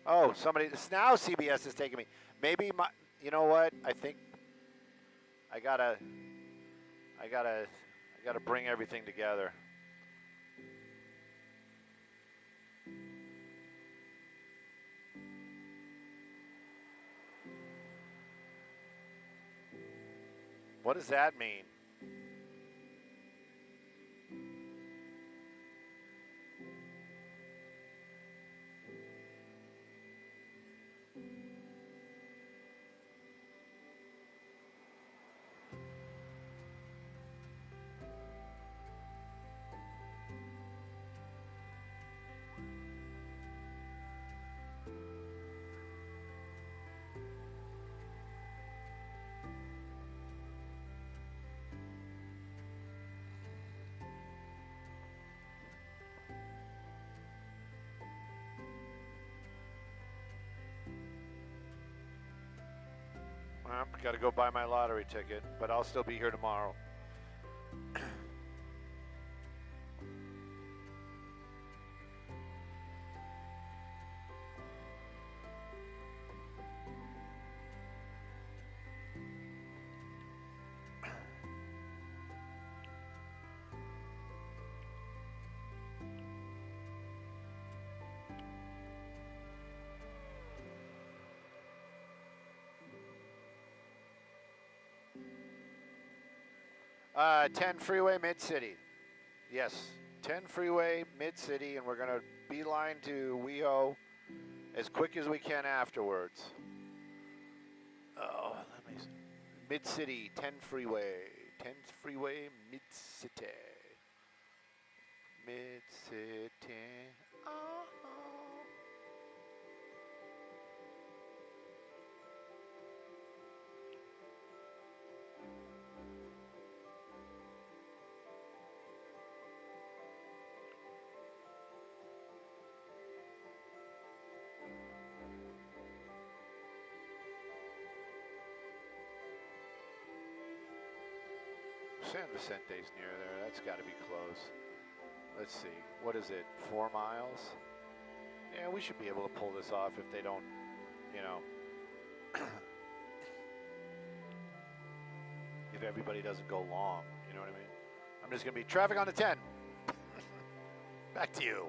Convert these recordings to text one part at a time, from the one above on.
Oh, somebody. Now CBS is taking me. Maybe my. You know what? I think I gotta. I gotta. I gotta bring everything together. What does that mean? Got to go buy my lottery ticket, but I'll still be here tomorrow. 10 freeway mid-city. Yes, 10 freeway mid-city, and we're going to beeline to WeHo as quick as we can afterwards. Oh, let me see. Mid-city, 10 freeway. 10 freeway, mid-city. Mid-city. Oh. San Vicente's near there. That's got to be close. Let's see. What is it? 4 miles? Yeah, we should be able to pull this off if they don't, you know, if everybody doesn't go long. You know what I mean? I'm just going to be traffic on the 10. Back to you.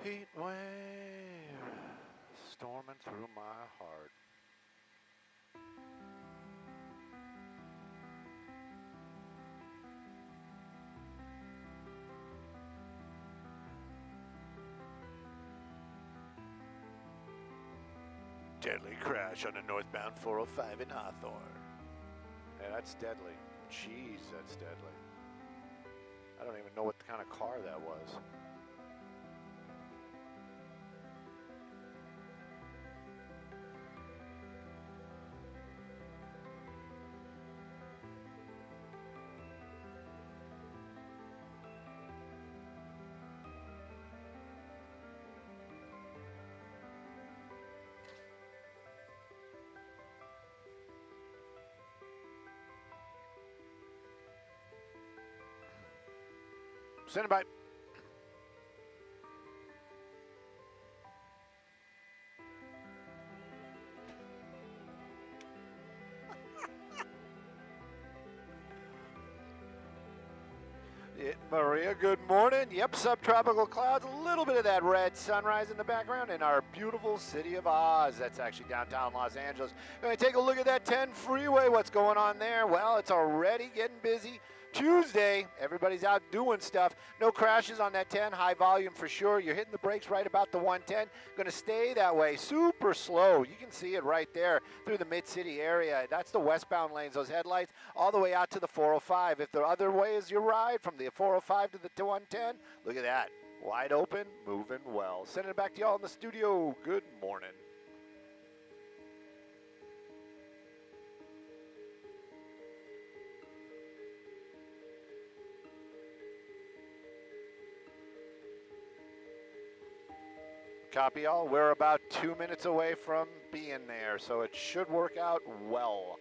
Heat wave storming through my heart. Deadly crash on the northbound 405 in Hawthorne. Yeah, that's deadly. Jeez, that's deadly. I don't even know what kind of car that was. Send it by. Maria, good morning. Yep, subtropical clouds, a little bit of that red sunrise in the background in our beautiful city of Oz. That's actually downtown Los Angeles. Going to take a look at that 10 freeway. What's going on there? Well, it's already getting busy. Tuesday, everybody's out doing stuff. No crashes on that 10, high volume for sure. You're hitting the brakes right about the 110. Going to stay that way, super slow. You can see it right there through the mid-city area. That's the westbound lanes, those headlights, all the way out to the 405. If the other way is your ride from the 405 to the 110, look at that. Wide open, moving well. Sending it back to y'all in the studio. Good morning. Copy all. We're about 2 minutes away from being there, so it should work out well.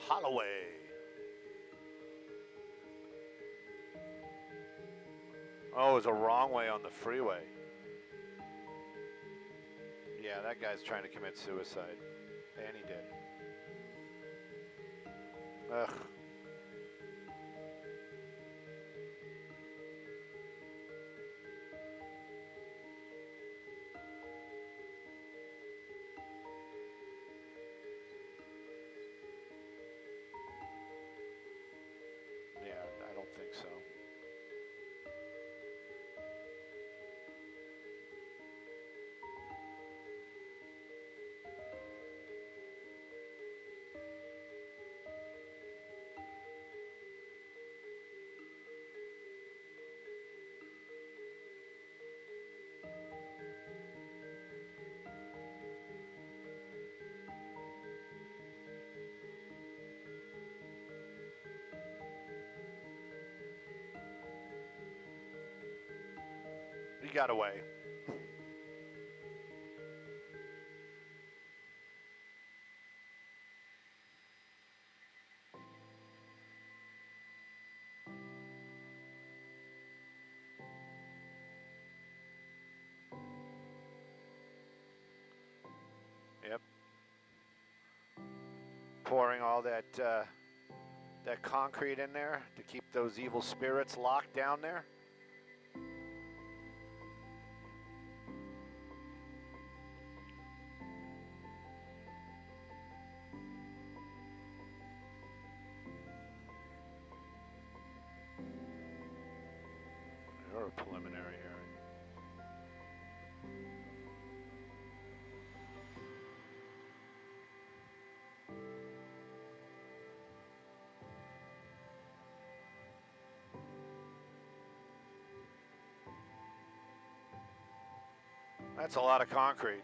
Holloway. Oh, it was a wrong way on the freeway. Yeah, that guy's trying to commit suicide. And he did. Ugh. Yeah, I don't think so. He got away. Yep. Pouring all that that concrete in there to keep those evil spirits locked down there. Or a preliminary hearing. That's a lot of concrete.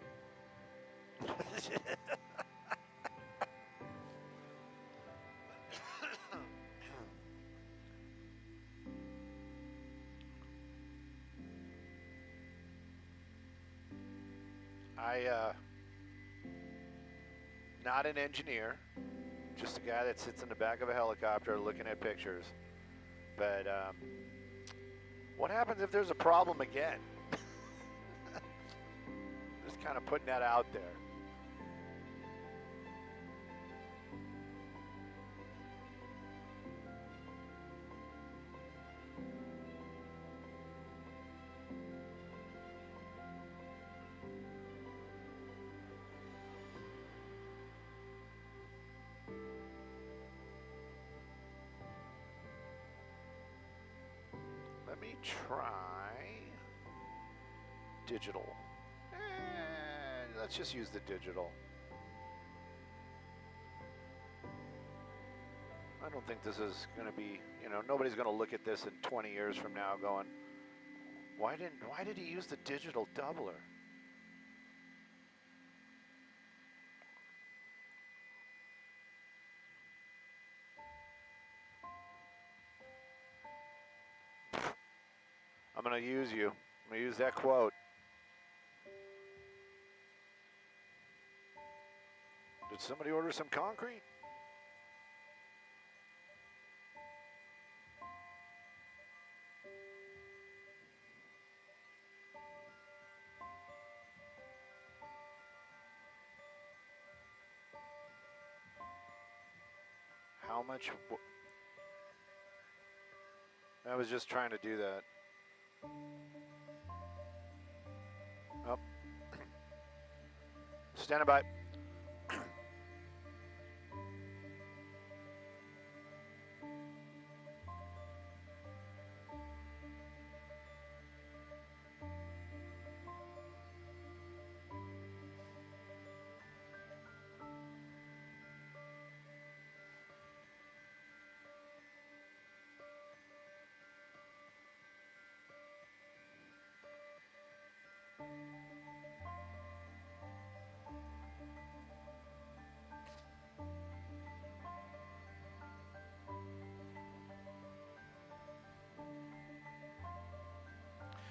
Not an engineer, just a guy that sits in the back of a helicopter looking at pictures. But what happens if there's a problem again? Just kind of putting that out there. Let me try digital. Let's just use the digital. I don't think this is going to be, you know, nobody's going to look at this in 20 years from now going, why did he use the digital doubler? I'm going to use you. I'm going to use that quote. Did somebody order some concrete? How much? I was just trying to do that. Oh. Standing by.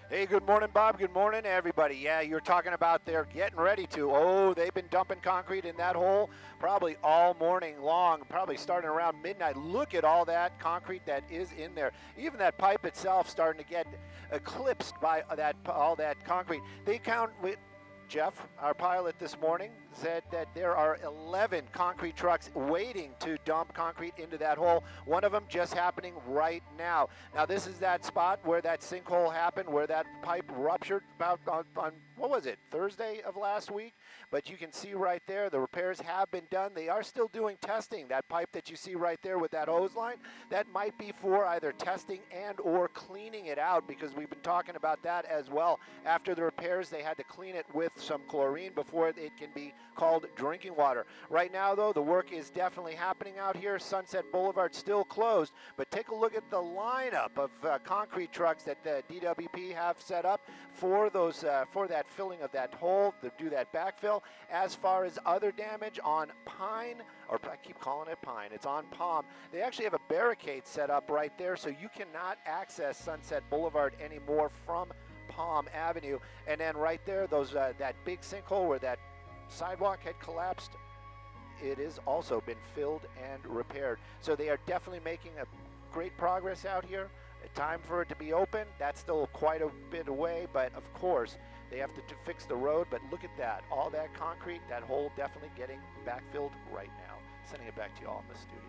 Hey, good morning, Bob. Good morning, everybody. Yeah, you're talking about they're getting ready to. Oh, they've been dumping concrete in that hole probably all morning long, probably starting around midnight. Look at all that concrete that is in there. Even that pipe itself starting to get eclipsed by all that concrete. They count with Jeff, our pilot this morning, said that there are 11 concrete trucks waiting to dump concrete into that hole. One of them just happening right now. Now, this is that spot where that sinkhole happened, where that pipe ruptured about on what was it, Thursday of last week? But you can see right there, the repairs have been done. They are still doing testing. That pipe that you see right there with that hose line, that might be for either testing and or cleaning it out, because we've been talking about that as well. After the repairs, they had to clean it with some chlorine before it can be called drinking water. Right now, though, the work is definitely happening out here. Sunset Boulevard still closed, but take a look at the lineup of concrete trucks that the DWP have set up for those for that filling of that hole, to do that backfill. As far as other damage on Pine, or I keep calling it Pine, it's on Palm, they actually have a barricade set up right there, so you cannot access Sunset Boulevard anymore from Palm Avenue. And then right there, those that big sinkhole where that sidewalk had collapsed, it has also been filled and repaired. So they are definitely making a great progress out here. Time for it to be open, that's still quite a bit away, but of course they have to fix the road. But look at that, all that concrete, that hole definitely getting backfilled right now. Sending it back to you all in the studio.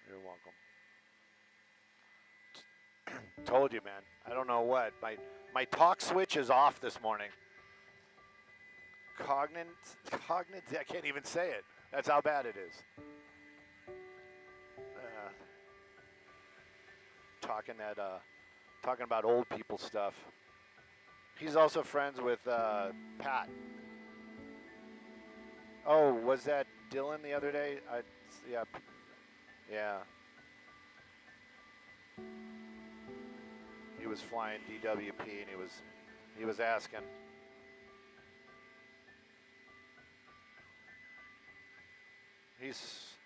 You're welcome. Told you, man. I don't know what. My talk switch is off this morning. Cognate, I can't even say it. That's how bad it is. Talking about old people stuff. He's also friends with Pat. Oh, was that Dylan the other day? Yeah. Yeah. He was flying DWP and he was asking. He's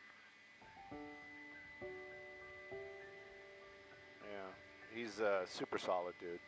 a super solid dude.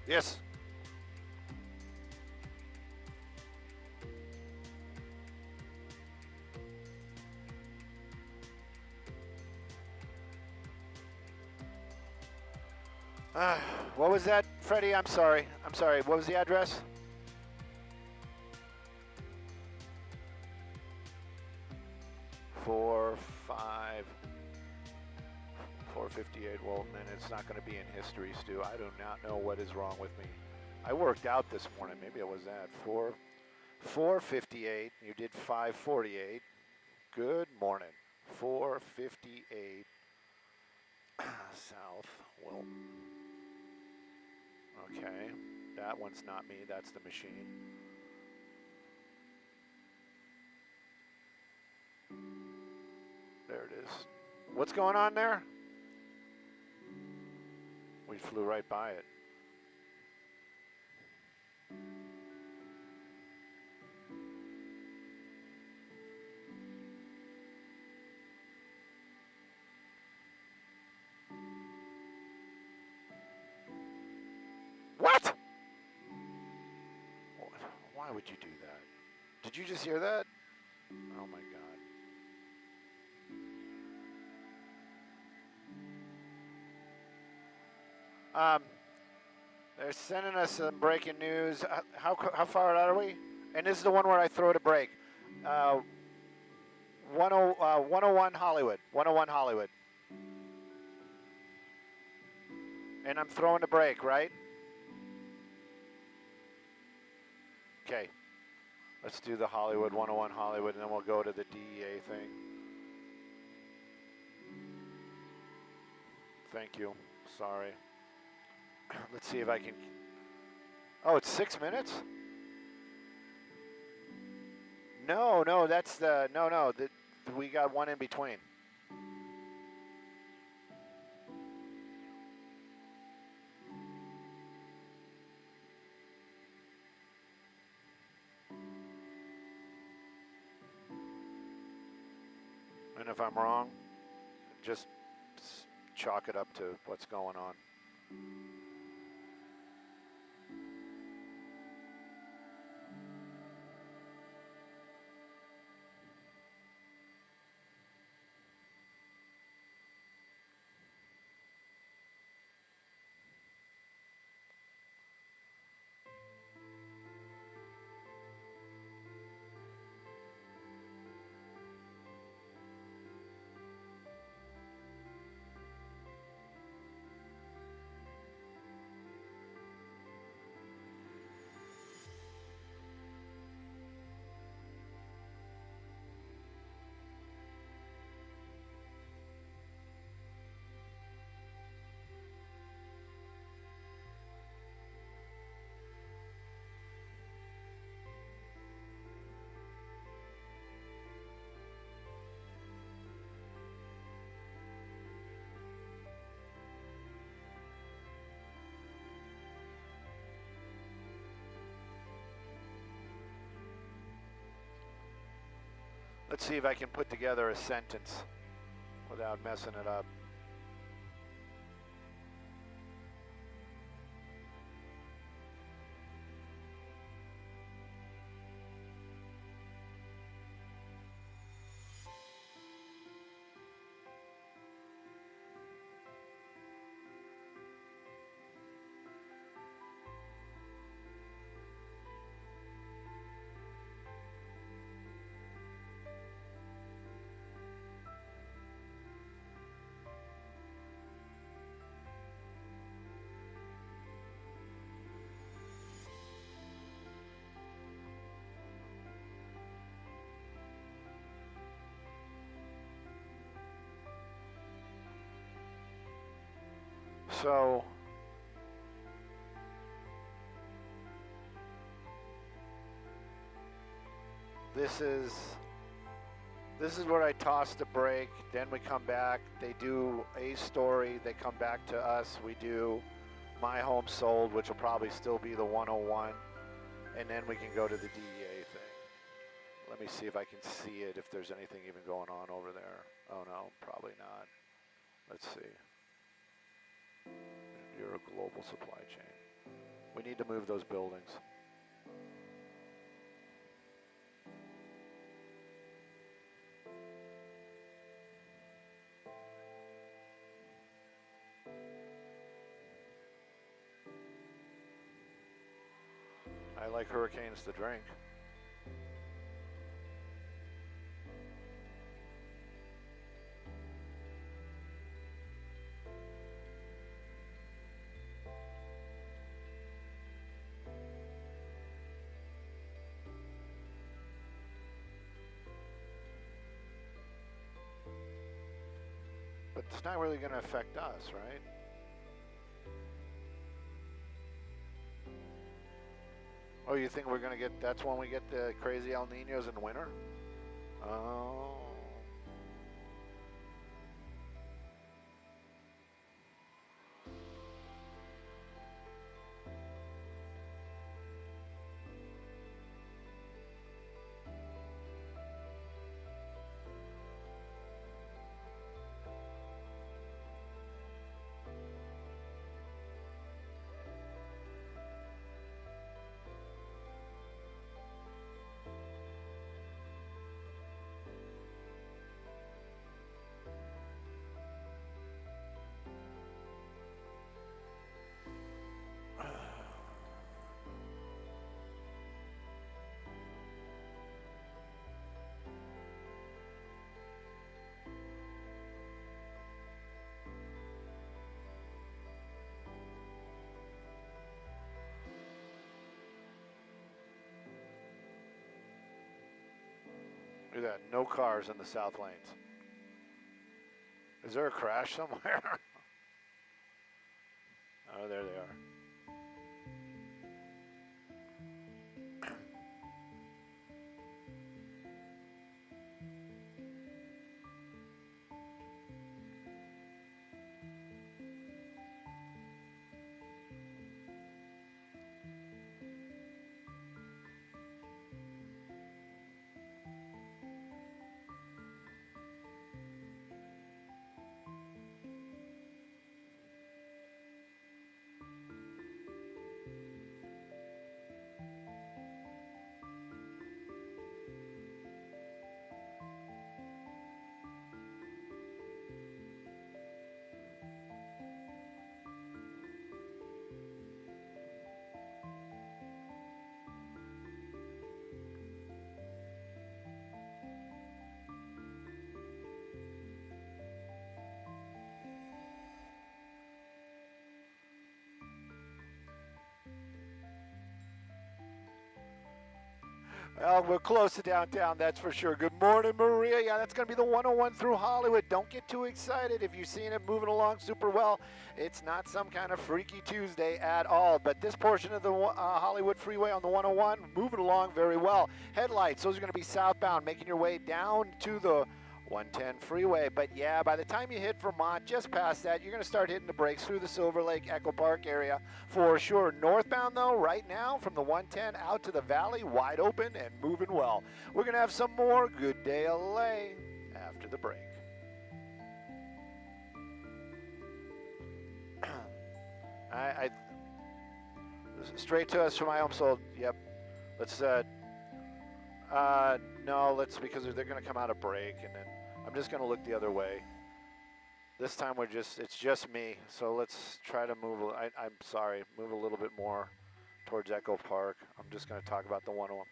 Yes. What was that, Freddie? I'm sorry. I'm sorry. What was the address? 458. Well, then it's not going to be in history, Stu. I do not know what is wrong with me. I worked out this morning. Maybe it was that. 458. You did 548. Good morning. 458 South Wilton. Okay. That one's not me. That's the machine. There it is. What's going on there? We flew right by it. What? Why would you do that? Did you just hear that? Oh my God. They're sending us some breaking news. How far out are we? And this is the one where I throw to break. 101 Hollywood. 101 Hollywood. And I'm throwing the break, right? Okay. Let's do the Hollywood, 101 Hollywood, and then we'll go to the DEA thing. Thank you. Sorry. Let's see if I can. Oh, it's 6 minutes? No, that's the. No. We got one in between. And if I'm wrong, just chalk it up to what's going on. Let's see if I can put together a sentence without messing it up. So this is where I toss the break. Then we come back. They do a story. They come back to us. We do My Home Sold, which will probably still be the 101. And then we can go to the DEA thing. Let me see if I can see it, if there's anything even going on over there. Oh no, probably not. Let's see. You're a global supply chain. We need to move those buildings. I like hurricanes to drink. But it's not really going to affect us, right? Oh, you think we're going to get, that's when we get the crazy El Niños in winter? Oh. Look at that, no cars in the south lanes. Is there a crash somewhere? Oh, there they are. Well, we're close to downtown, that's for sure. Good morning, Maria. Yeah, that's going to be the 101 through Hollywood. Don't get too excited if you've seen it moving along super well. It's not some kind of freaky Tuesday at all, but this portion of the Hollywood Freeway on the 101, moving along very well. Headlights, those are going to be southbound, making your way down to the 110 freeway. But yeah, by the time you hit Vermont, just past that, you're going to start hitting the brakes through the Silver Lake Echo Park area for sure. Northbound though, right now from the 110 out to the valley, wide open and moving well. We're going to have some more Good Day LA after the break. I straight to us from Elmsold. Yep. Let's no, let's, because they're going to come out of break, and then I'm just going to look the other way. This time it's just me, so let's try to move, I'm sorry, move a little bit more towards Echo Park. I'm just going to talk about the 101.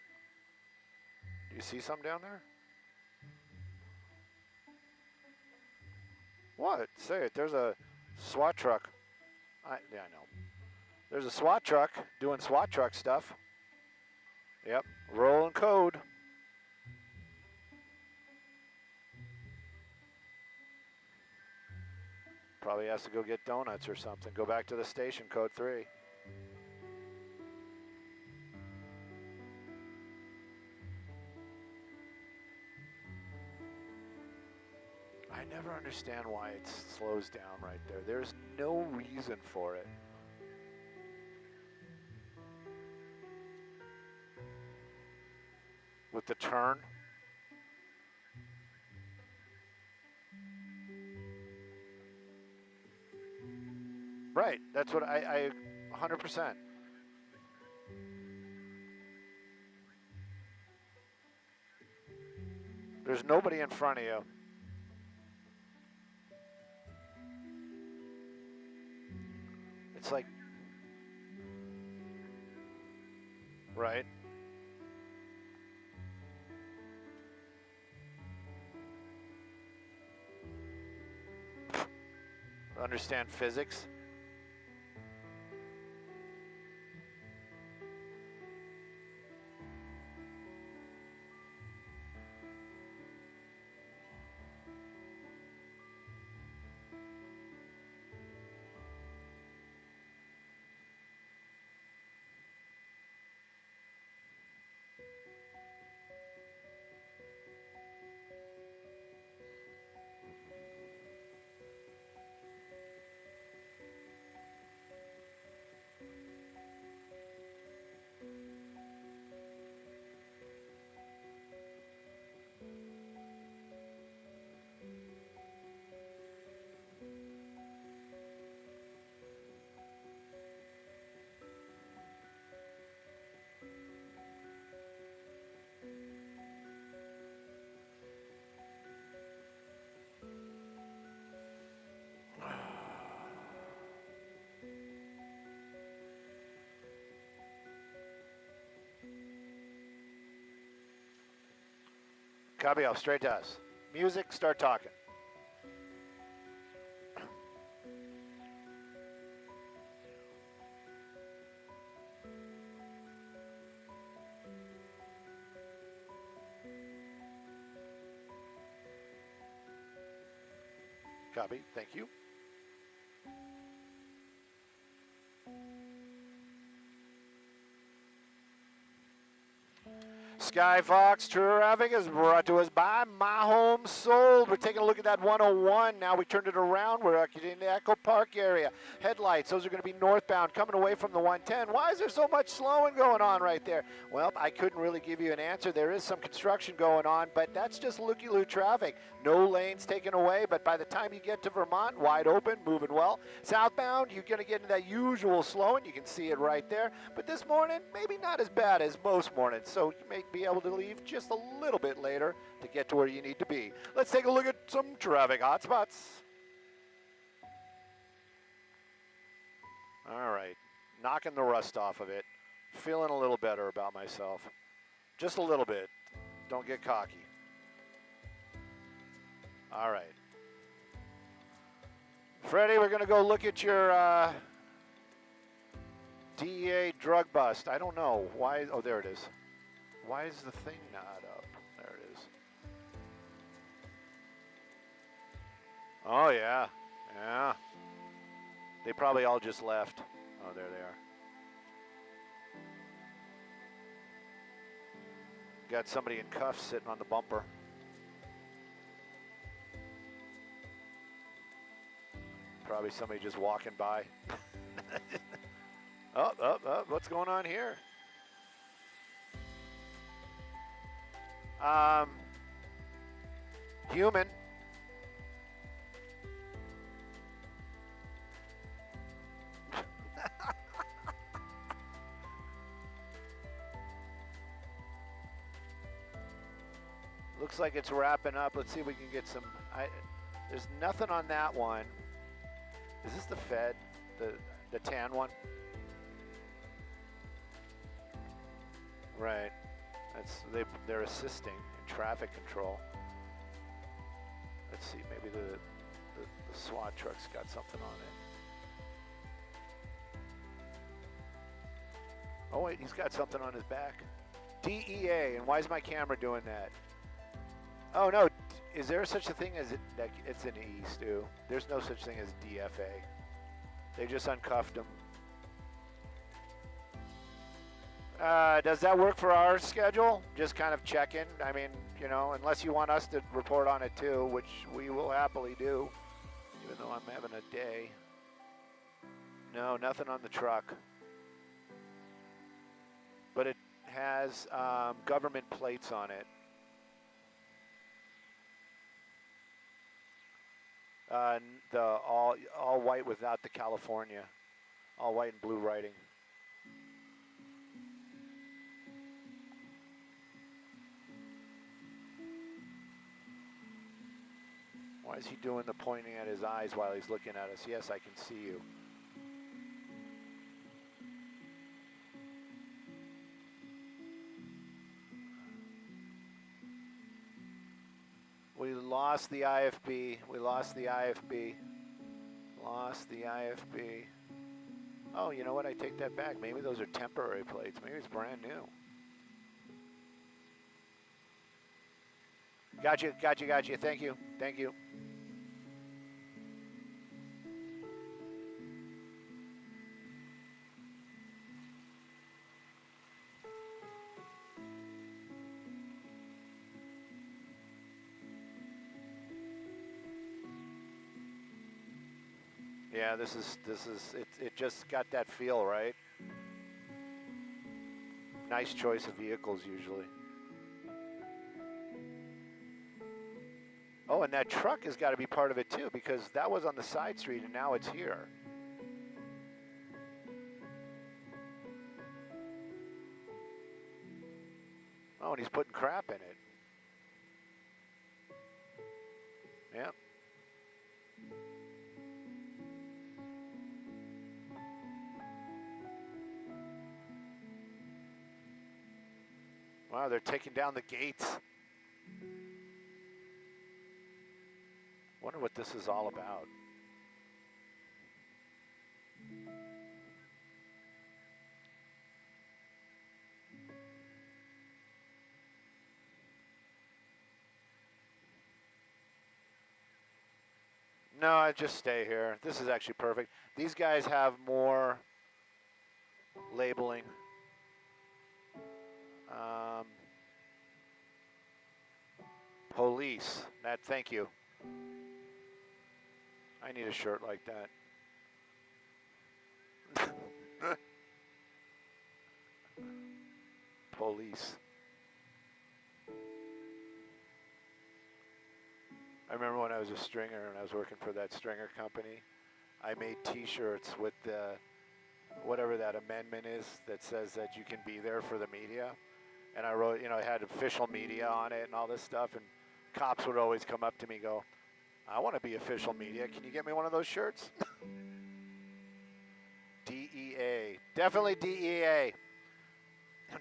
Do you see something down there? What? Say it. There's a SWAT truck. Yeah, I know. There's a SWAT truck doing SWAT truck stuff. Yep, rolling code. Probably has to go get donuts or something. Go back to the station, code 3. I never understand why it slows down right there. There's no reason for it. With the turn. Right, that's what I 100%. There's nobody in front of you. It's like, right? Understand physics? Copy off, straight to us. Music, start talking. Copy, thank you. Skyfox traffic is brought to us by My Home Sold. We're taking a look at that 101. Now we turned it around. We're in the Echo Park area. Headlights, those are going to be northbound coming away from the 110. Why is there so much slowing going on right there? Well, I couldn't really give you an answer. There is some construction going on, but that's just looky-loo traffic. No lanes taken away, but by the time you get to Vermont, wide open, moving well. Southbound, you're going to get into that usual slowing. You can see it right there. But this morning, maybe not as bad as most mornings, so you may be able to leave just a little bit later to get to where you need to be. Let's take a look at some traffic hotspots. All right, knocking the rust off of it. Feeling a little better about myself. Just a little bit. Don't get cocky. All right. Freddie, we're going to go look at your DEA drug bust. I don't know. Why? Oh, there it is. Why is the thing not up? There it is. Oh, yeah. Yeah. They probably all just left. Oh, there they are. Got somebody in cuffs sitting on the bumper. Probably somebody just walking by. Oh, what's going on here? Human. Looks like it's wrapping up. Let's see if we can get some. There's nothing on that one. Is this the Fed? The tan one? Right. They're assisting in traffic control. Let's see, maybe the SWAT truck's got something on it. Oh wait, he's got something on his back. DEA, and why is my camera doing that? Oh no, is there such a thing as it's an E, Stu? There's no such thing as DFA. They just uncuffed him. Does that work for our schedule? Just kind of check in. I mean, you know, unless you want us to report on it too, which we will happily do, even though I'm having a day. No, nothing on the truck. But it has government plates on it. The all white without the California. All white and blue writing. Why is he doing the pointing at his eyes while he's looking at us? Yes, I can see you. We lost the IFB. We lost the IFB. Lost the IFB. Oh, you know what? I take that back. Maybe those are temporary plates. Maybe it's brand new. Got you, got you, got you. Thank you, thank you. Yeah, this is it just got that feel, right? Nice choice of vehicles usually. Oh, and that truck has got to be part of it too, because that was on the side street and now it's here. Oh, and he's putting crap in it. Yeah. Wow, they're taking down the gates. Wonder what this is all about. No, I just stay here. This is actually perfect. These guys have more labeling. Police. Thank you. I need a shirt like that. Police. I remember when I was a stringer and I was working for that stringer company, I made t-shirts with the, whatever that amendment is that says that you can be there for the media. And I wrote, you know, it had official media on it and all this stuff, and cops would always come up to me and go, I want to be official media. Can you get me one of those shirts? DEA. Definitely DEA.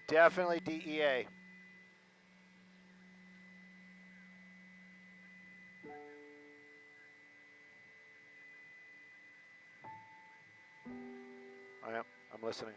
Definitely DEA. I am. I'm listening.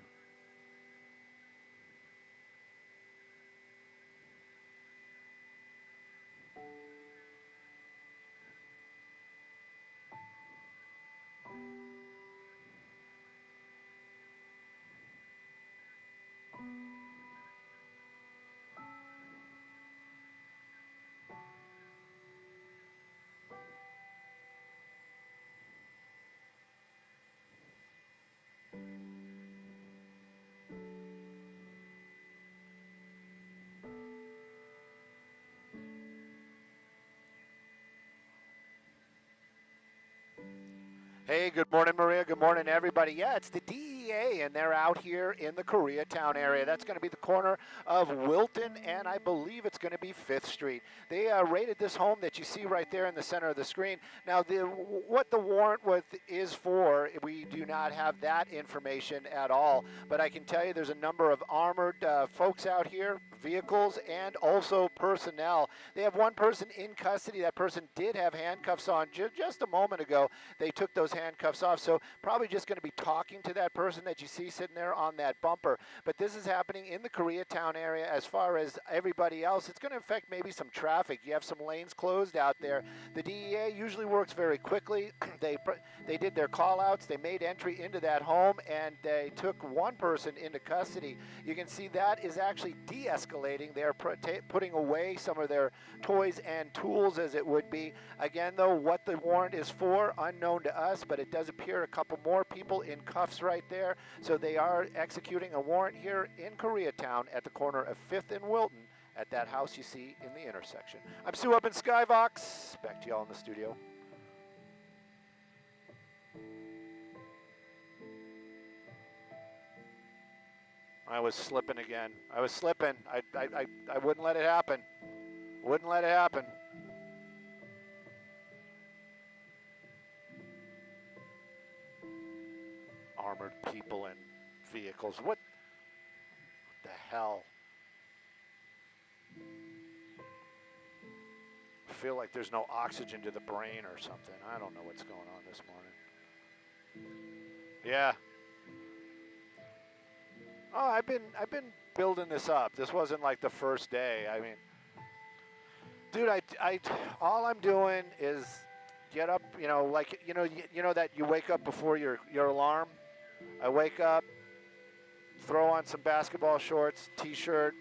Hey, good morning, Maria. Good morning, everybody. Yeah, it's the DEA, and they're out here in the Koreatown area. That's going to be the corner of Wilton, and I believe it's going to be 5th Street. They raided this home that you see right there in the center of the screen. Now, what the warrant is for, we do not have that information at all, but I can tell you there's a number of armored folks out here, vehicles, and also personnel. They have one person in custody. That person did have handcuffs on just a moment ago. They took those handcuffs off, so probably just going to be talking to that person that you see sitting there on that bumper. But this is happening in the Koreatown area. As far as everybody else, it's going to affect maybe some traffic. You have some lanes closed out there. The DEA usually works very quickly. They did their call-outs. They made entry into that home, and they took one person into custody. You can see that is actually de-escalating. They're putting away some of their toys and tools, as it would be. Again, though, what the warrant is for, unknown to us, but it does appear a couple more people in cuffs right there. So they are executing a warrant here in Koreatown at the corner of 5th and Wilton at that house you see in the intersection. I'm Sue up in Skyvox. Back to y'all in the studio. I was slipping again. I was slipping. I wouldn't let it happen. Wouldn't let it happen. armored people and vehicles. What the hell? I feel like there's no oxygen to the brain or something. I don't know what's going on this morning. Yeah. Oh, I've been building this up. This wasn't like the first day. I mean, dude, all I'm doing is get up, you know, like you know that you wake up before your alarm. I wake up, throw on some basketball shorts, t-shirt,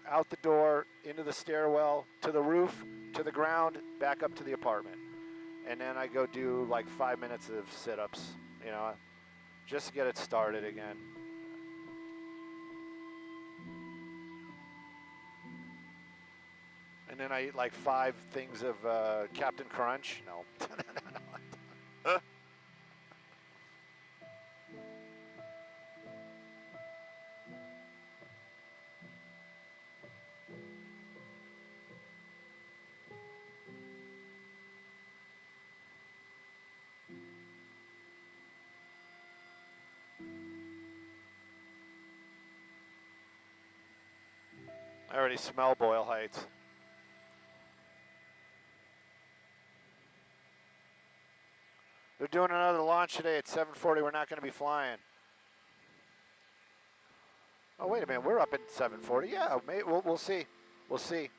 out the door, into the stairwell, to the roof, to the ground, back up to the apartment. And then I go do like 5 minutes of sit-ups, you know, just to get it started again. And then I eat like 5 things of Captain Crunch. No. I already smell Boyle Heights. They're doing another launch today at 7:40. We're not going to be flying. Oh, wait a minute. We're up at 7:40. Yeah, we'll see. We'll see.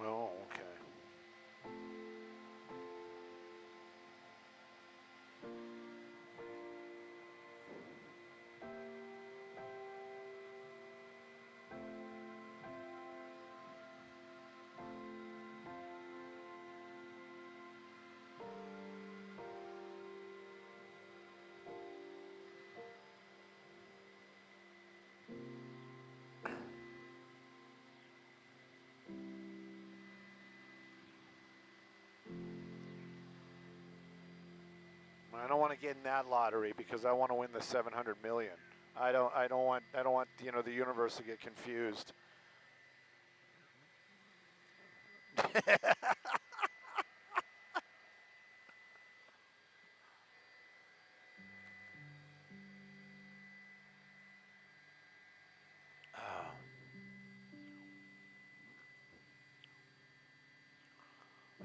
Oh, okay. I don't want to get in that lottery because I want to win the 700 million. I don't want you know the universe to get confused. Oh.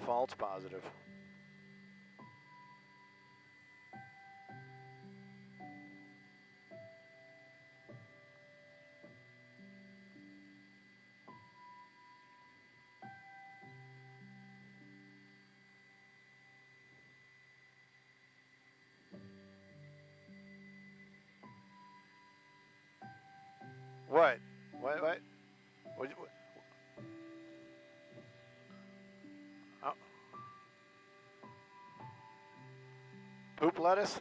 False positive. Oh. Poop lettuce?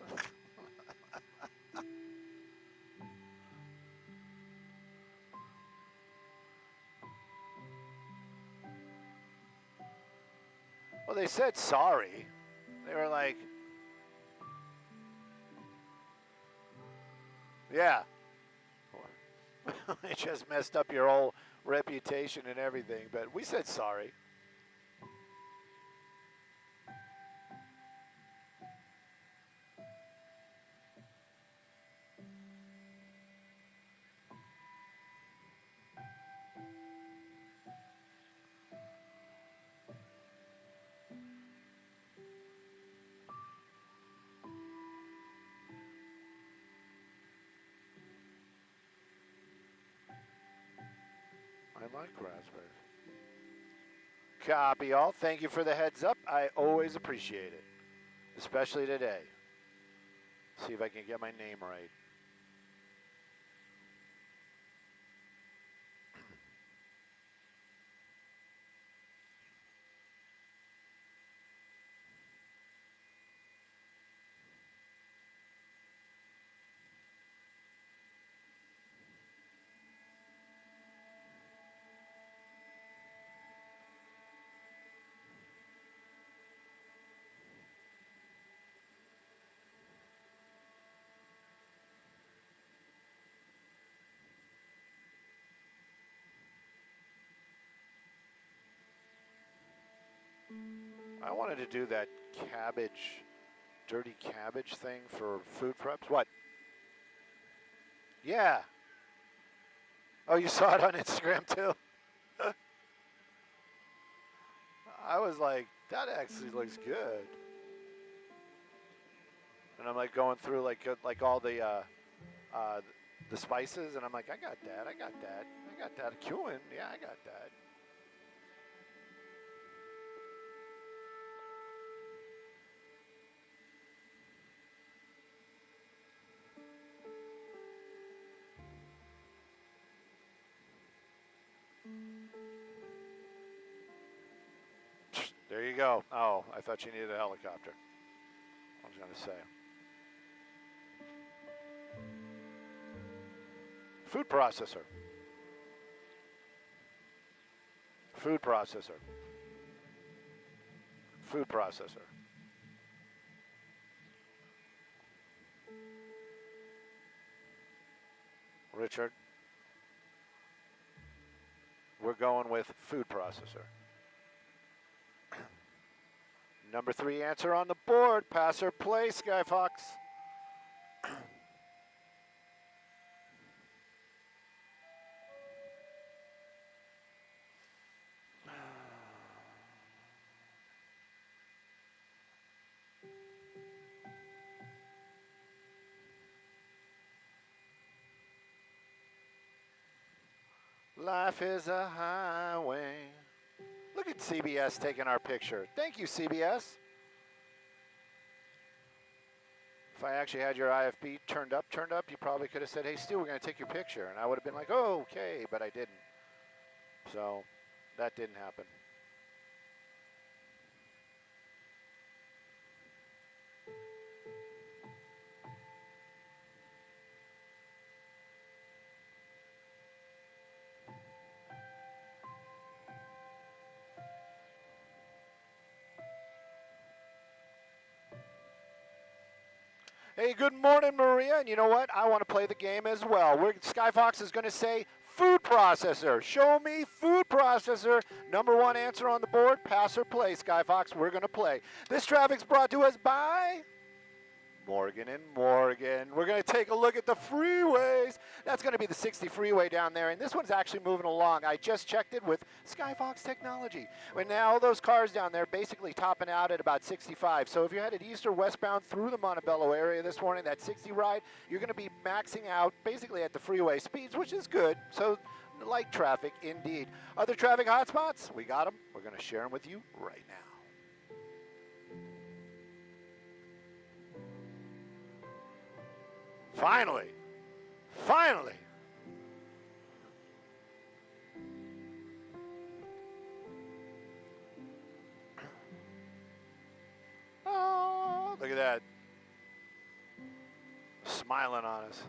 Well, they said sorry. They were like, yeah. It just messed up your whole reputation and everything, but we said sorry. I like raspberries. Copy all. Thank you for the heads up. I always appreciate it, especially today. See if I can get my name right. I wanted to do that cabbage, dirty cabbage thing for food preps. What? Yeah. Oh, you saw it on Instagram too? I was like, that actually looks good. And I'm like going through like all the spices, and I'm like, I got that, I got that, I got that. Cumin, yeah, I got that. There you go. Oh, I thought you needed a helicopter. I was going to say. Food processor. Food processor. Food processor. Richard, we're going with food processor. Number 3 answer on the board. Pass or play, Sky Fox. Life is a highway. Look at CBS taking our picture. Thank you, CBS. If I actually had your IFB turned up, you probably could have said, hey, Stu, we're going to take your picture. And I would have been like, oh, okay, but I didn't. So that didn't happen. Hey, good morning, Maria. And you know what? I want to play the game as well. Skyfox is going to say food processor. Show me food processor. Number 1 answer on the board. Pass or play, Skyfox. We're going to play. This traffic's brought to us by Morgan & Morgan. We're going to take a look at the freeways. That's going to be the 60 freeway down there, and this one's actually moving along. I just checked it with Skyfox technology. And now all those cars down there basically topping out at about 65. So if you're headed east or westbound through the Montebello area this morning, that 60 ride, you're going to be maxing out basically at the freeway speeds, which is good. So light traffic indeed. Other traffic hotspots, we got them. We're going to share them with you right now. Finally. Finally. smiling on us.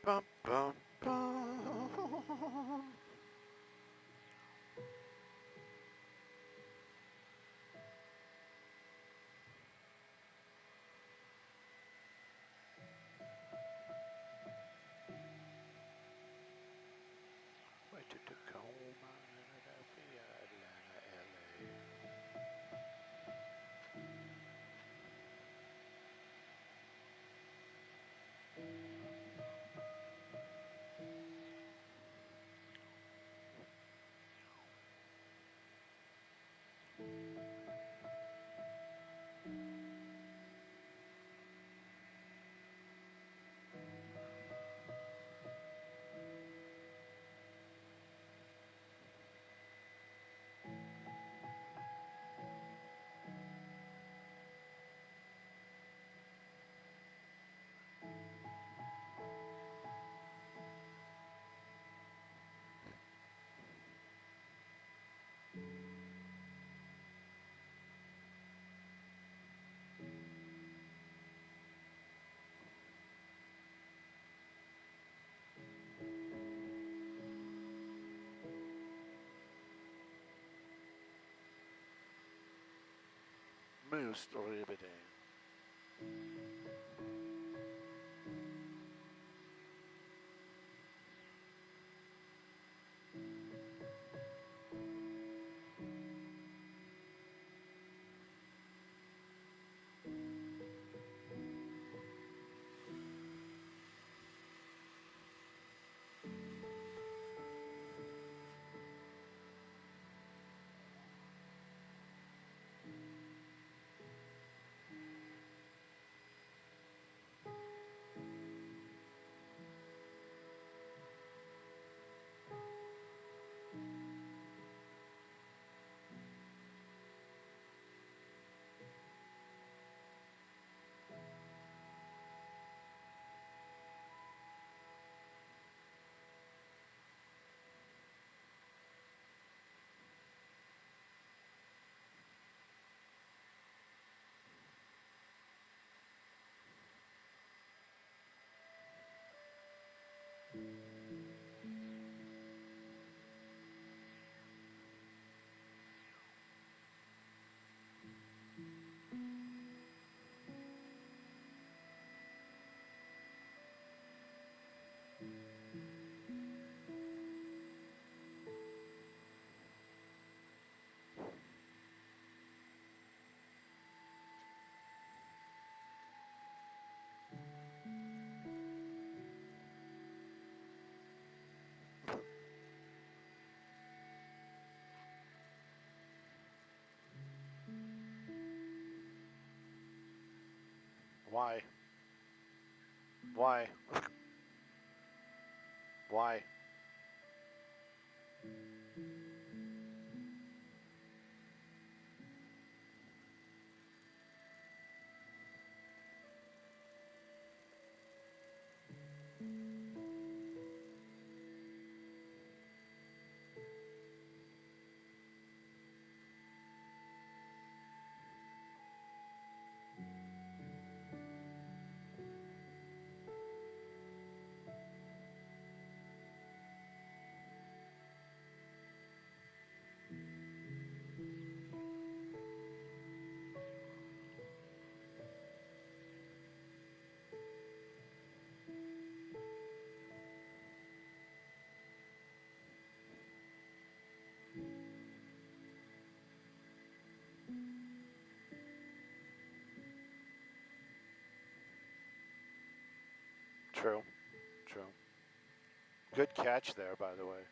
Bum, bum, bum. Way to Tacoma, Philadelphia, Atlanta, LA. Moose riveting. Why? Why? Why? True. True. Good catch there, by the way.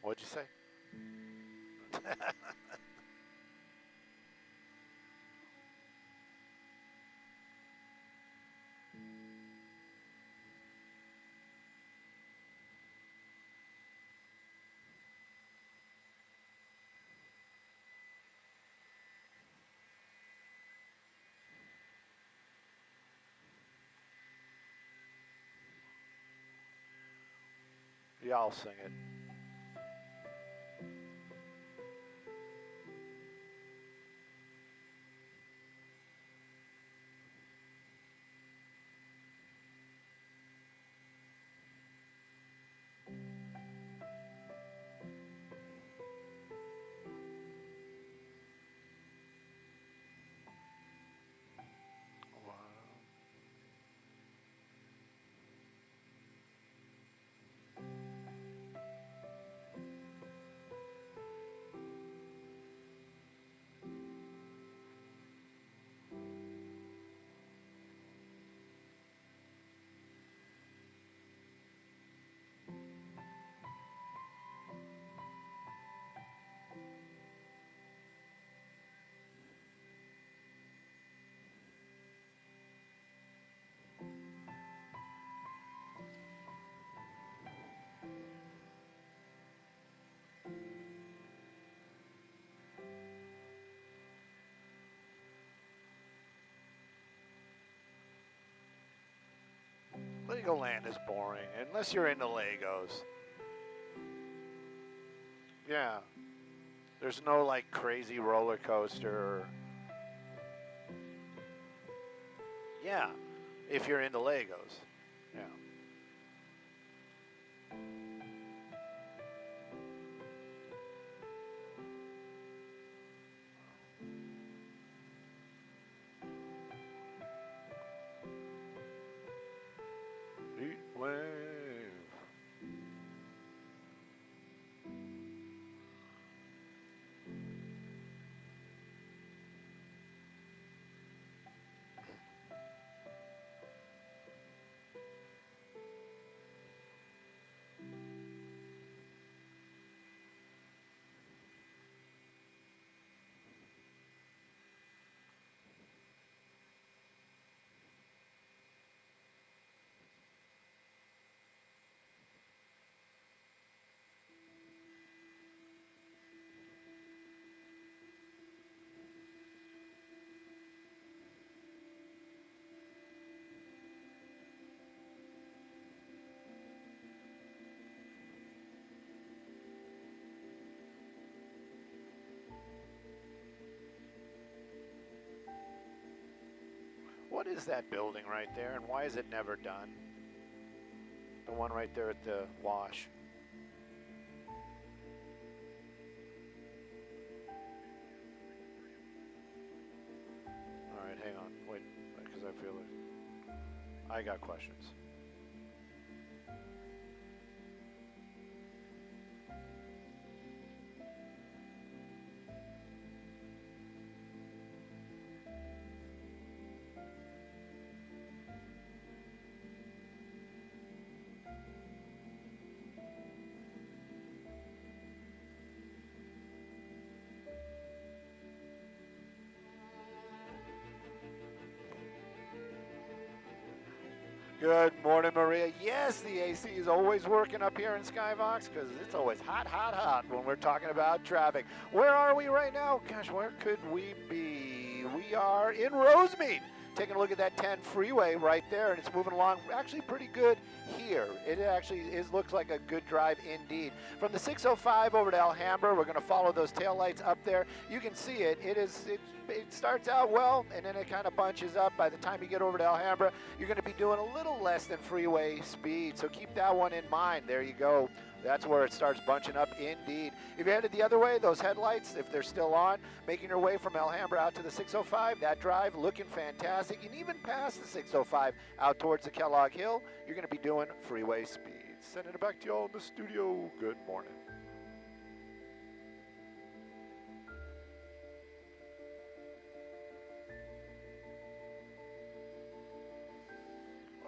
What'd you say? Yeah, I'll sing it. Legoland is boring, unless you're into Legos. Yeah. There's no, like, crazy roller coaster. Yeah, if you're into Legos. Yeah. Heat wave. What is that building right there, and why is it never done? The one right there at the wash. All right, hang on. Wait, because I feel it. I got questions. Good morning, Maria. Yes, the AC is always working up here in Skybox because it's always hot, hot, hot when we're talking about traffic. Where are we right now? Gosh, where could we be? We are in Rosemead. Taking a look at that 10 freeway right there, and it's moving along actually pretty good here. It actually looks like a good drive indeed. From the 605 over to Alhambra, we're going to follow those taillights up there. You can see it. It starts out well, and then it kind of bunches up. By the time you get over to Alhambra, you're going to be doing a little less than freeway speed, so keep that one in mind. There you go. That's where it starts bunching up indeed. If you're headed the other way, those headlights, if they're still on, making your way from Alhambra out to the 605, that drive looking fantastic. And even past the 605 out towards the Kellogg Hill, you're going to be doing freeway speeds. Sending it back to y'all in the studio. Good morning.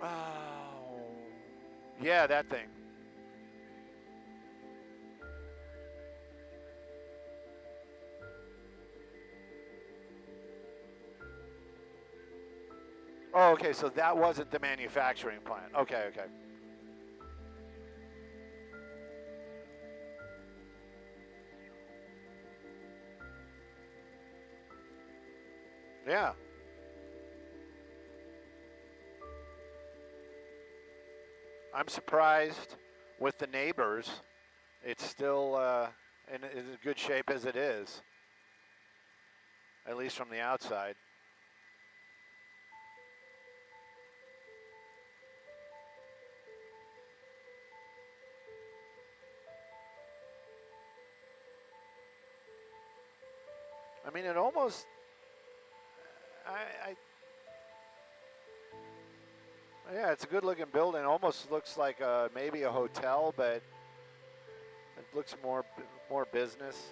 Oh, yeah, that thing. Oh, okay, so that wasn't the manufacturing plant. Okay, okay. Yeah. I'm surprised with the neighbors, it's still in as good shape as it is, at least from the outside. I mean, it almost, yeah, it's a good looking building. Almost looks like maybe a hotel, but it looks more business.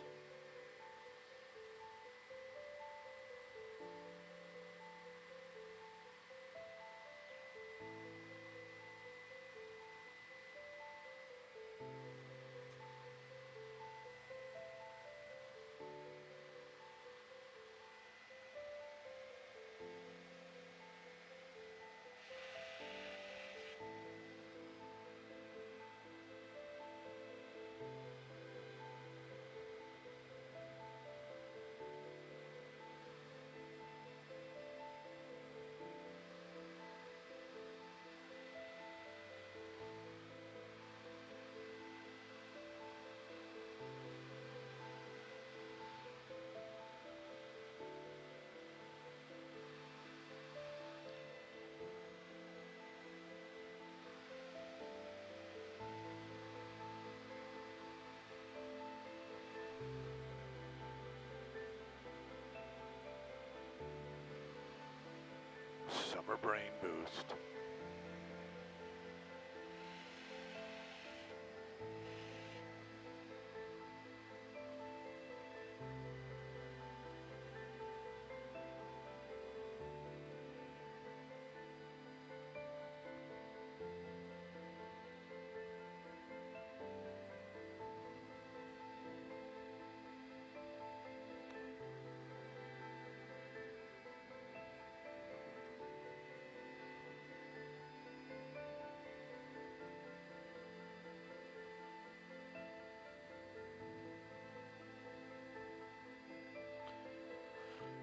Summer brain boost.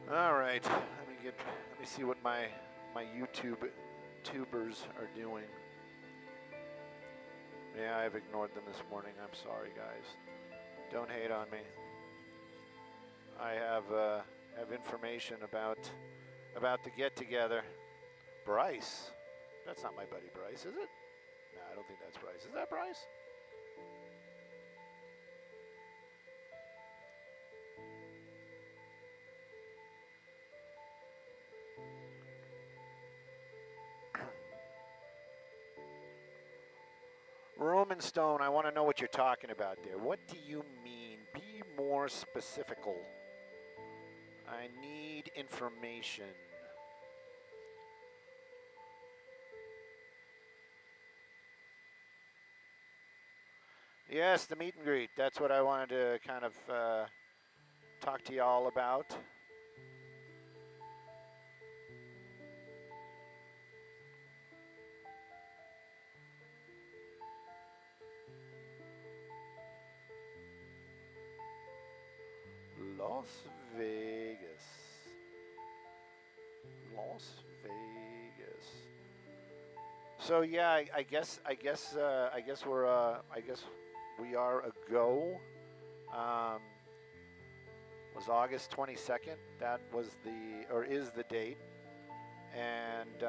All right, let me see what my YouTube tubers are doing. Yeah, I've ignored them this morning. I'm sorry, guys. Don't hate on me. I have information about the get together. Bryce, that's not my buddy Bryce, is it? No, I don't think that's Bryce. Is that Bryce? Roman Stone, I want to know what you're talking about there. What do you mean? Be more specifical. I need information. Yes, the meet and greet. That's what I wanted to kind of talk to y'all about. Las Vegas. Las Vegas. So yeah, I guess we are a go. Was August 22nd. That was is the date, and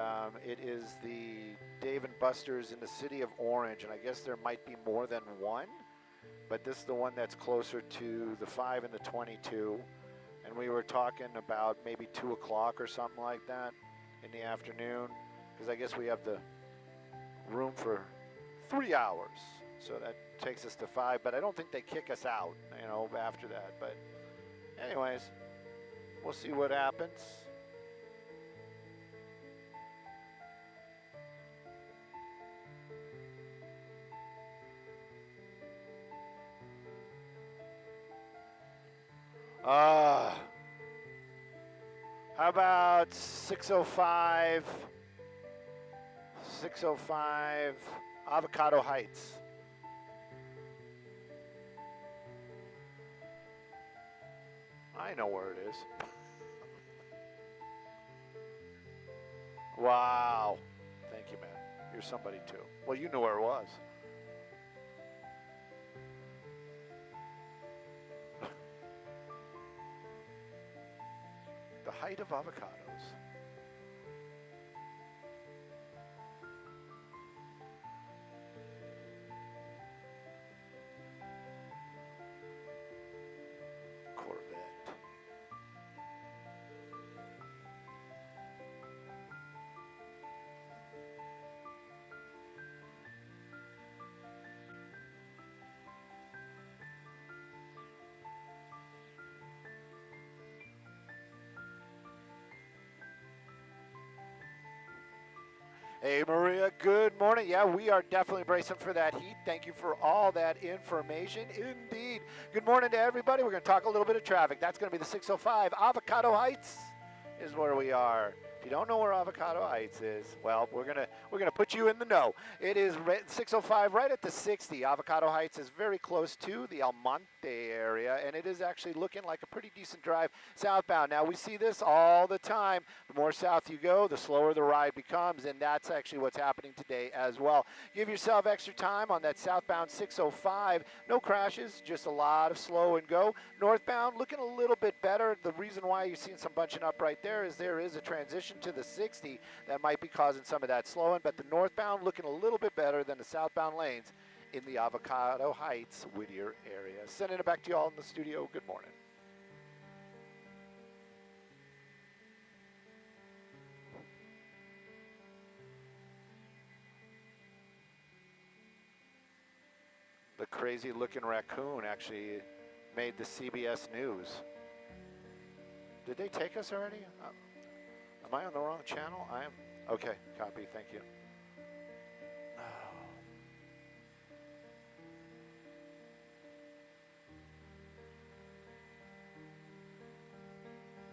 it is the Dave and Buster's in the city of Orange, and I guess there might be more than one, but this is the one that's closer to the 5 and the 22, and we were talking about maybe 2 o'clock or something like that in the afternoon, because I guess we have the room for 3 hours, so that takes us to 5, but I don't think they kick us out, after that, but anyways, we'll see what happens. How about 605 Avocado Heights? I know where it is. Wow. Thank you, man. You're somebody too. Well, you knew where it was. height of avocados. Corvette. Hey, Maria, good morning. Yeah, we are definitely bracing for that heat. Thank you for all that information. Indeed. Good morning to everybody. We're going to talk a little bit of traffic. That's going to be the 605. Avocado Heights is where we are. If you don't know where Avocado Heights is, well, we're gonna put you in the know. It is 605 right at the 60. Avocado Heights is very close to the El Monte area, and it is actually looking like a pretty decent drive southbound. Now, we see this all the time. The more south you go, the slower the ride becomes, and that's actually what's happening today as well. Give yourself extra time on that southbound 605. No crashes, just a lot of slow and go. Northbound looking a little bit better. The reason why you're seeing some bunching up right there is a transition to the 60 that might be causing some of that slowing, but the northbound looking a little bit better than the southbound lanes in the Avocado Heights, Whittier area. Sending it back to you all in the studio. Good morning. The crazy looking raccoon actually made the CBS News. Did they take us already? Am I on the wrong channel? I am. Okay, copy, thank you. Oh.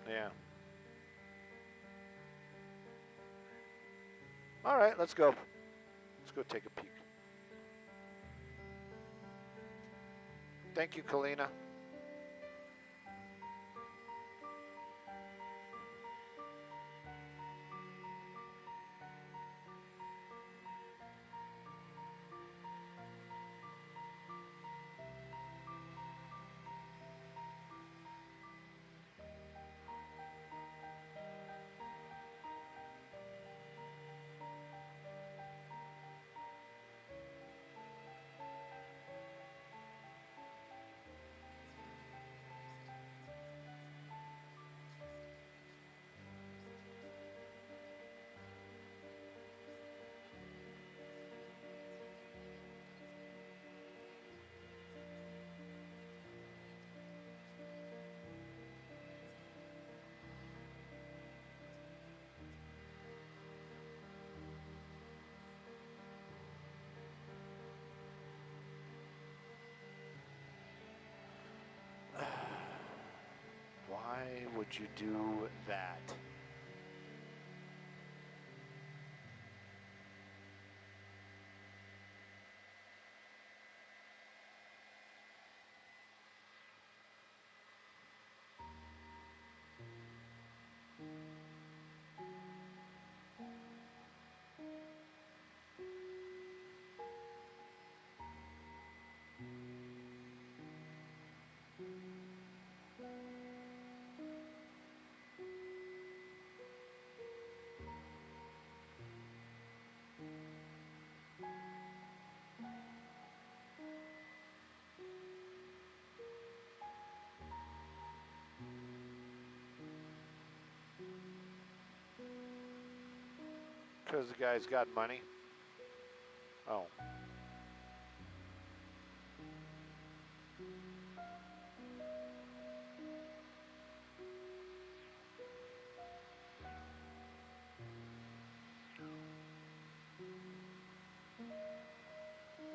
Yeah. All right, let's go. Let's go take a peek. Thank you, Kalina. Why would you do that? Because the guy's got money. Oh.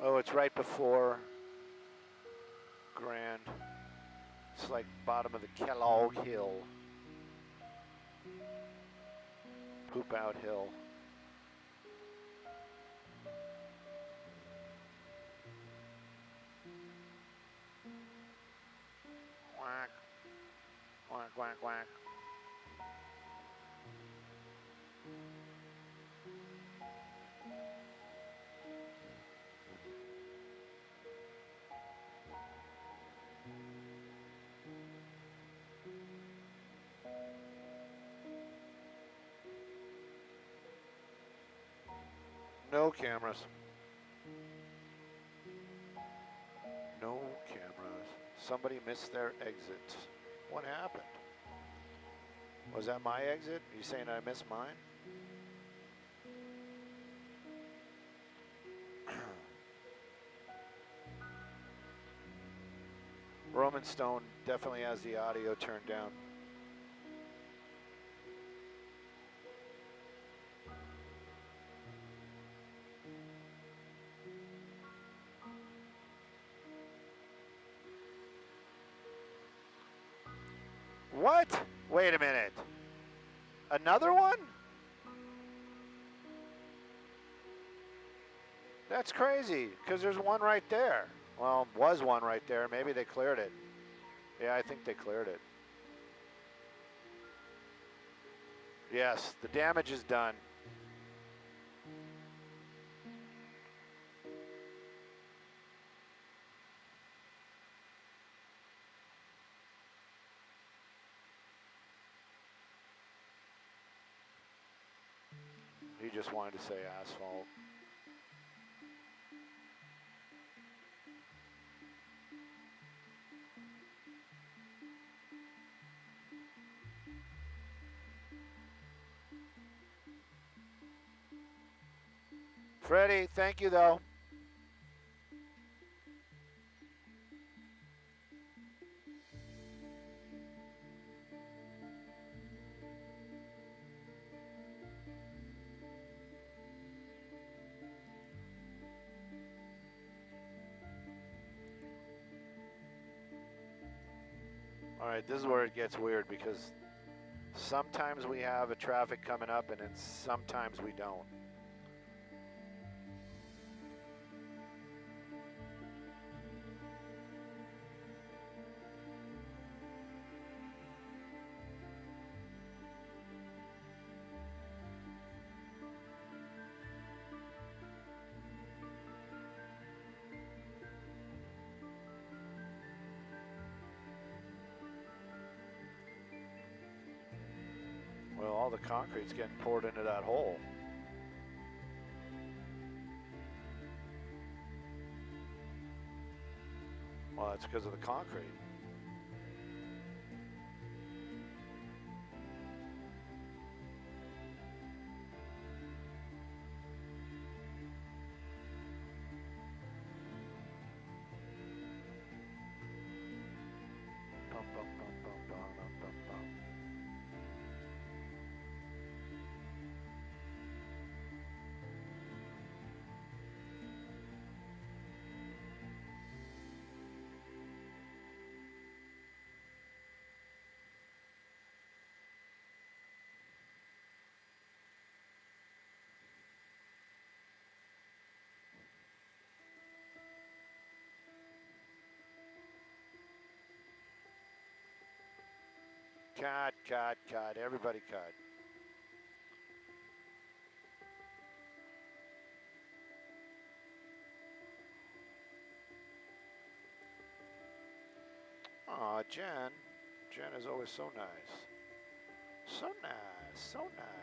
Oh, it's right before Grand. It's like bottom of the Kellogg Hill. Poop Out Hill. Quack. Quack, quack, quack. No cameras. No cameras. Somebody missed their exit. What happened? Was that my exit? Are you saying I missed mine? Roman Stone definitely has the audio turned down. What? Wait a minute. Another one? That's crazy, because there's one right there. Well, was one right there. Maybe they cleared it. Yeah, I think they cleared it. Yes, the damage is done. He just wanted to say asphalt. Freddie, thank you though. All right, this is where it gets weird because sometimes we have a traffic coming up and then sometimes we don't. Well, all the concrete's getting poured into that hole. Well, that's because of the concrete. Bum, bum, bum, bum, bum, bum, bum. Cut. Everybody cut. Aw, Jen. Jen is always so nice. So nice, so nice.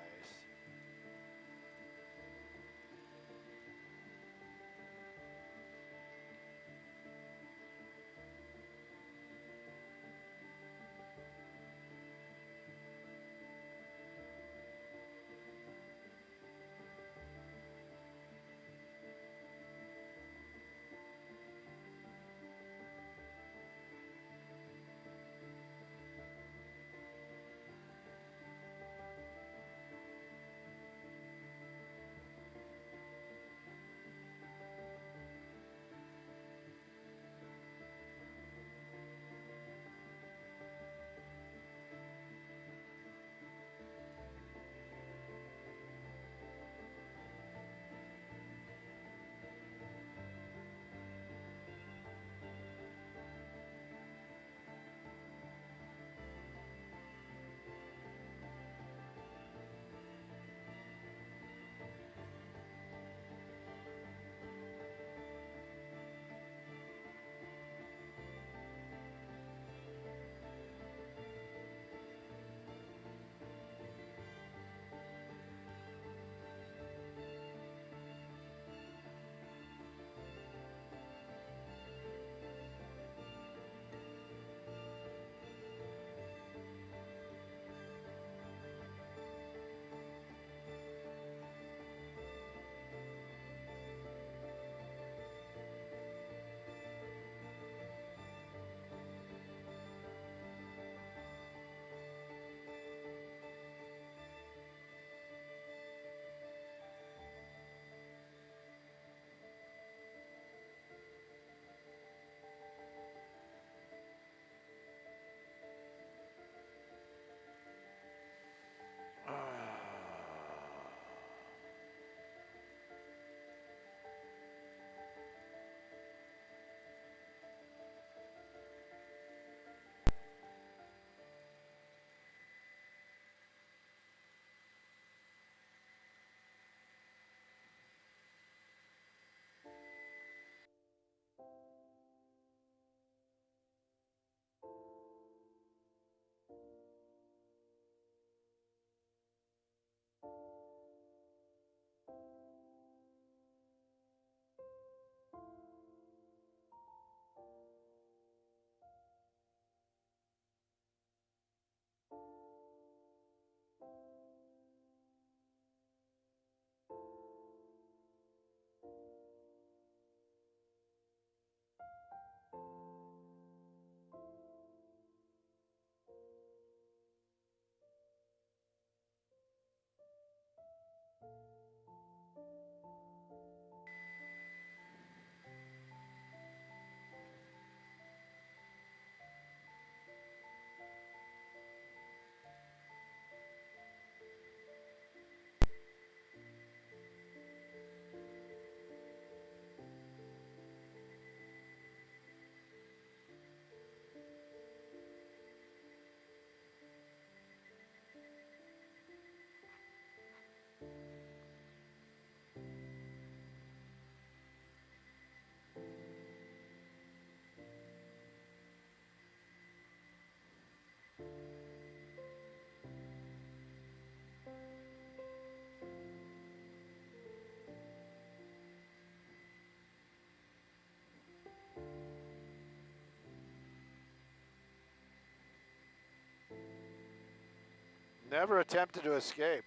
Never attempted to escape.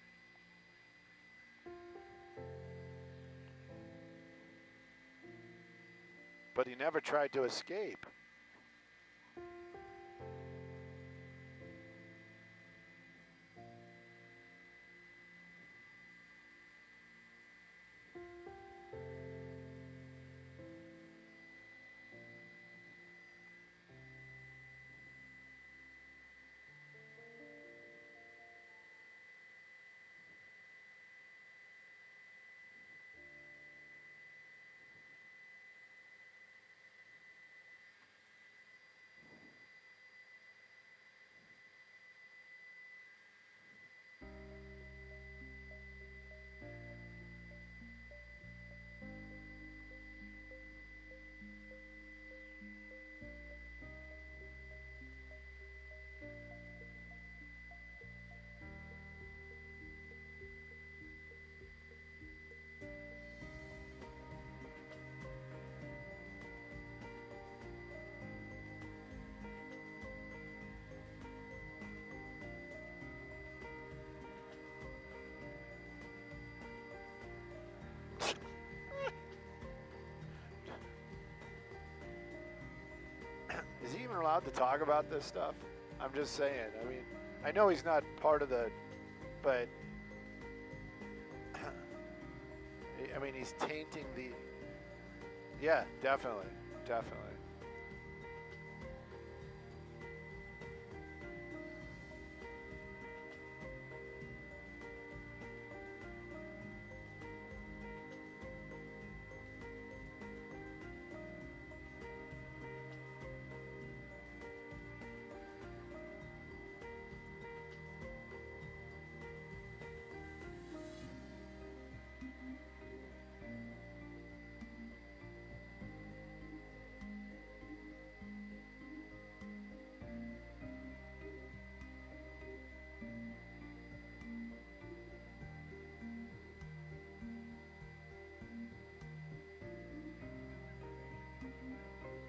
But he never tried to escape. Is he even allowed to talk about this stuff? I'm just saying. I mean, I know he's not part of the, but I mean, he's tainting the. Yeah, definitely, definitely.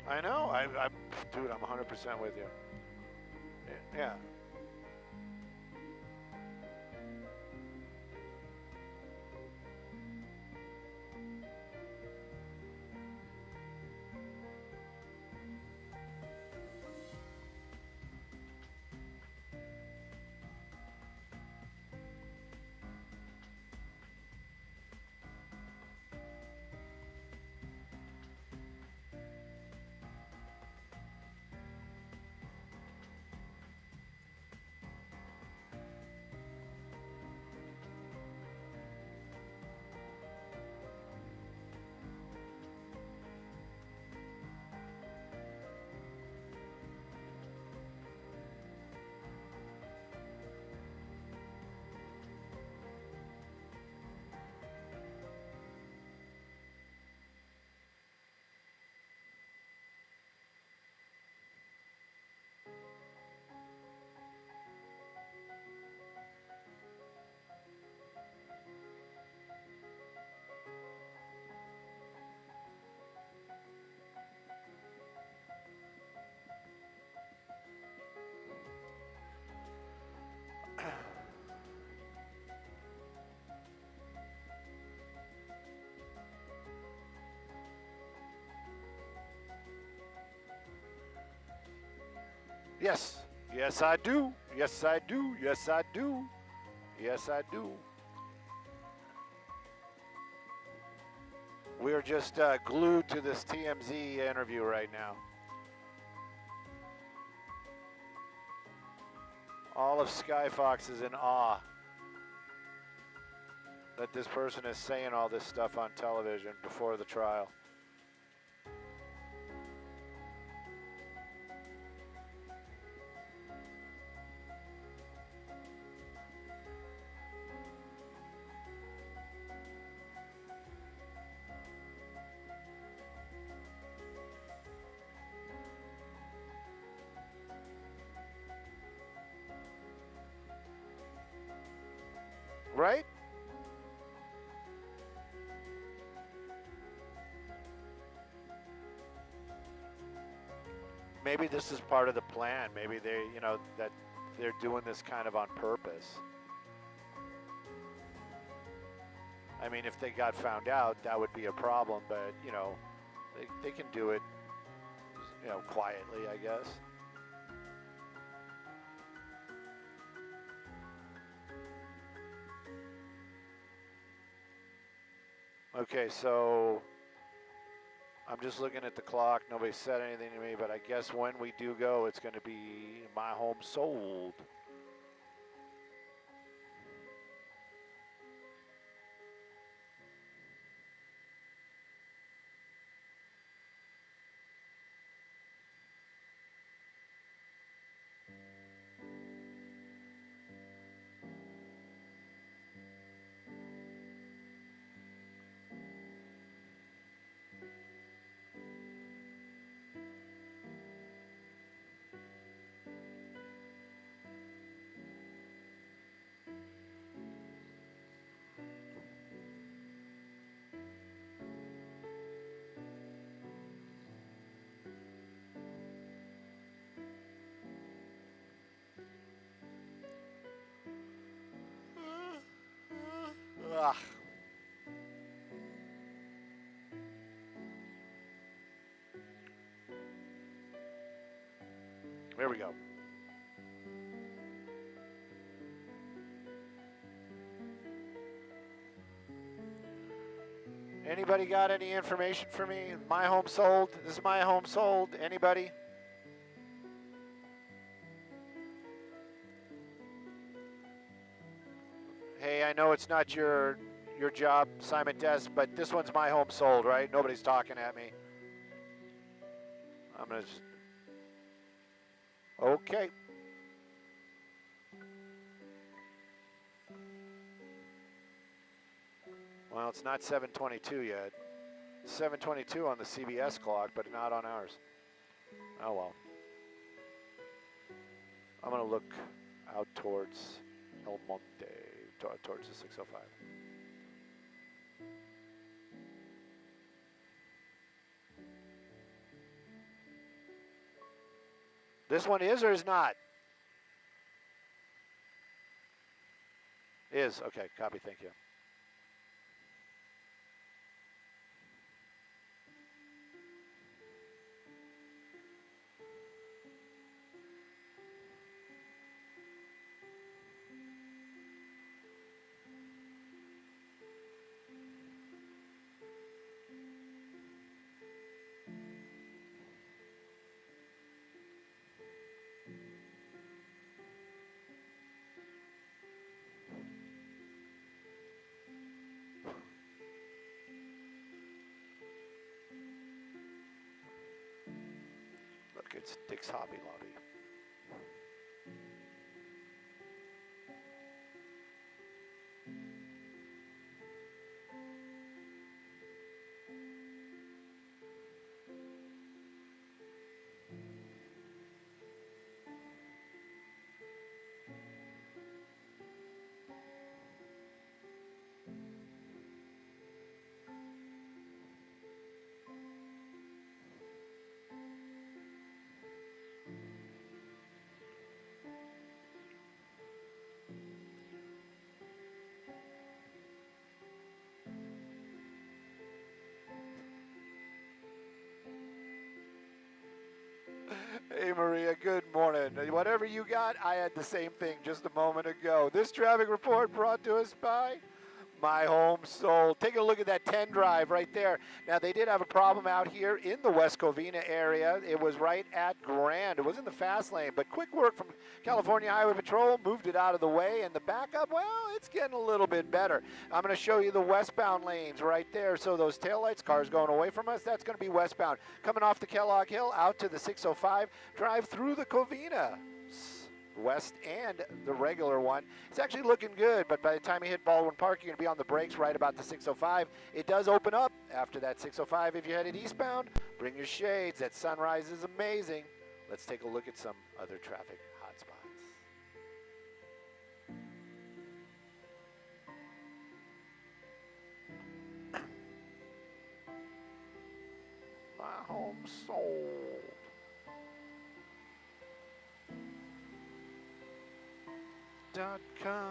I know. Dude, I'm 100% with you. Yeah. Yes. Yes, I do. Yes, I do. Yes, I do. Yes, I do. We're just glued to this TMZ interview right now. All of Skyfox is in awe that this person is saying all this stuff on television before the trial. Right? Maybe this is part of the plan. Maybe they, you know, that they're doing this kind of on purpose. I mean, if they got found out, that would be a problem, but, you know, they can do it, you know, quietly, I guess. Okay, so I'm just looking at the clock. Nobody said anything to me, but I guess when we do go, it's going to be My Home Sold. Ugh. There we go. Anybody got any information for me? My home sold? This is my home sold. Anybody? Hey, I know it's not your job assignment desk, but this one's my home sold, right? Nobody's talking at me. I'm gonna just... Okay. Well, it's not 7:22 yet. 7:22 on the CBS clock, but not on ours. Oh well. I'm gonna look out towards El Monte, towards the 605. This one is or is not? Is. Okay, copy, thank you. Look, it's Dick's Hobby Lobby. Hey Maria, good morning. Whatever you got, I had the same thing just a moment ago. This traffic report brought to us by My Home Sold. Take a look at that 10 drive right there. Now they did have a problem out here in the West Covina area. It was right at Grand. It was in the fast lane, but quick work from California Highway Patrol moved it out of the way, and the backup, well, it's getting a little bit better. I'm going to show you the westbound lanes right there. So those taillights, cars going away from us, that's going to be westbound. Coming off the Kellogg Hill out to the 605, drive through the Covina. West and the regular one. It's actually looking good, but by the time you hit Baldwin Park, you're going to be on the brakes right about the 605. It does open up after that 605. If you're headed eastbound, bring your shades. That sunrise is amazing. Let's take a look at some other traffic hotspots. My Home Sold. GDLA.com.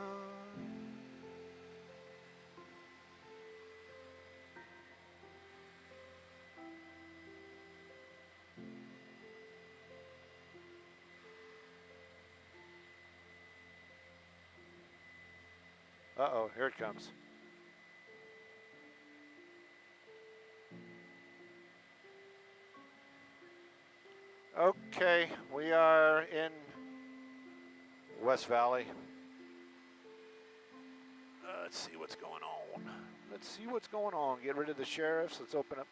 Uh-oh, here it comes. Okay, we are in West Valley. Let's see what's going on. Let's see what's going on. Get rid of the sheriffs. Let's open up.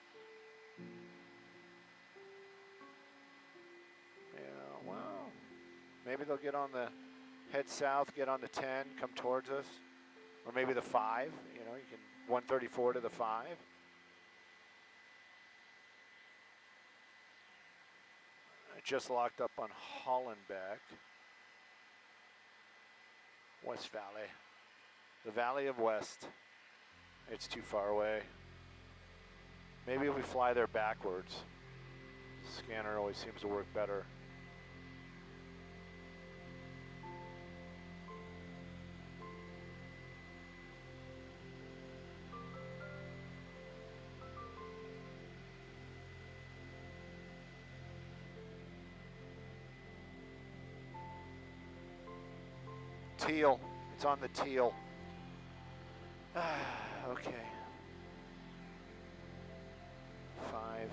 Yeah, well, maybe they'll get on the, head south, get on the 10, come towards us. Or maybe the 5, you know, you can 134 to the 5. I just locked up on Hollenbeck. West Valley. The Valley of West. It's too far away. Maybe if we fly there backwards. Scanner always seems to work better. Teal. It's on the teal. Okay. 5.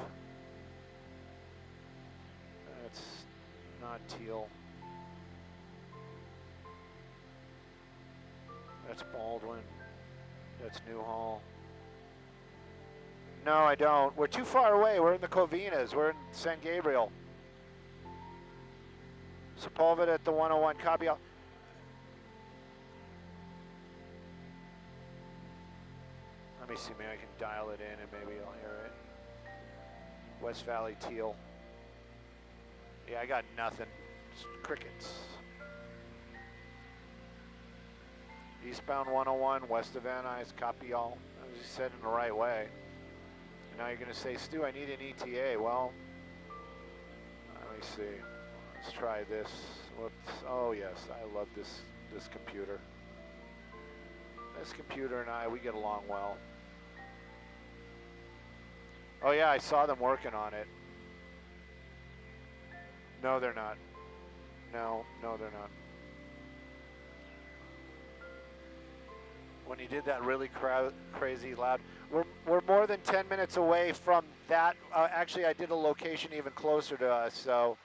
That's not teal. That's Baldwin. That's Newhall. No, I don't. We're too far away. We're in the Covinas. We're in San Gabriel. Sepulveda at the 101. Copy. Let me see, maybe I can dial it in and maybe I'll hear it. West Valley Teal. Yeah, I got nothing. It's crickets. Eastbound 101, west of Van Nuys, copy all. As you said, in the right way. And now you're going to say, Stu, I need an ETA. Well, let me see. Let's try this. Whoops. Oh, yes, I love this computer. This computer and I, we get along well. Oh yeah, I saw them working on it. No, they're not. No, they're not. When he did that really crazy loud, we're more than 10 minutes away from that. Actually, I did a location even closer to us. So,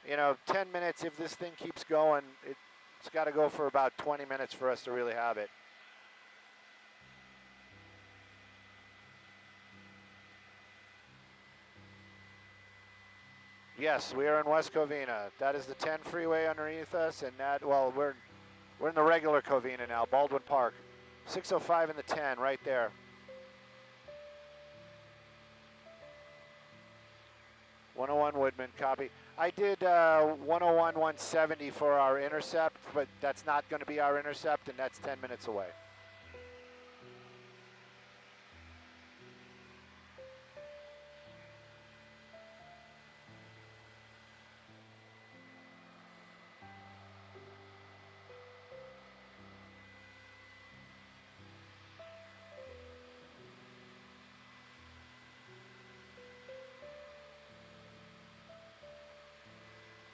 you know, 10 minutes, if this thing keeps going, it's got to go for about 20 minutes for us to really have it. Yes, we are in West Covina. That is the 10 freeway underneath us, and that, well, we're in the regular Covina now, Baldwin Park. 605 in the 10, right there. (101) Woodman, copy. I did 101 170 for our intercept, but that's not going to be our intercept, and that's 10 minutes away.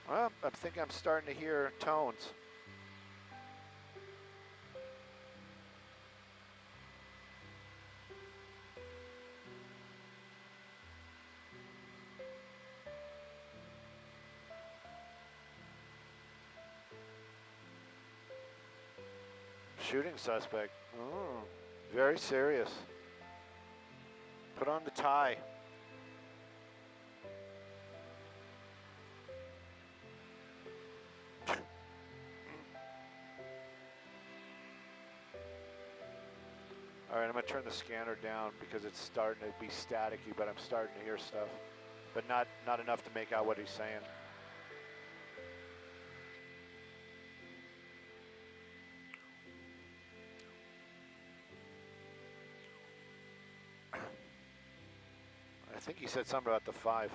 Well, I think I'm starting to hear tones. Shooting suspect. Oh, very serious. Put on the tie. All right, I'm gonna turn the scanner down because it's starting to be staticky, but I'm starting to hear stuff, but not enough to make out what he's saying. I think he said something about the 5.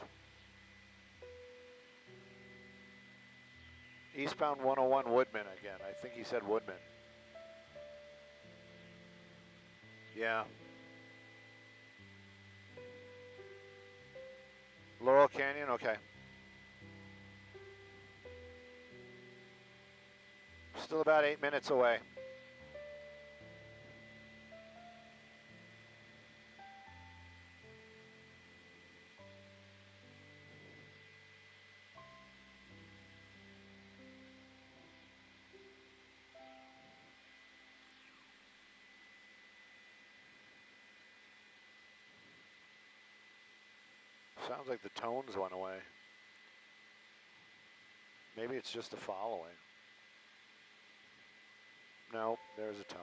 Eastbound 101 Woodman again. I think he said Woodman. Yeah. Laurel Canyon, okay. Still about 8 minutes away. Sounds like the tones went away. Maybe it's just the following. No, there's a tone.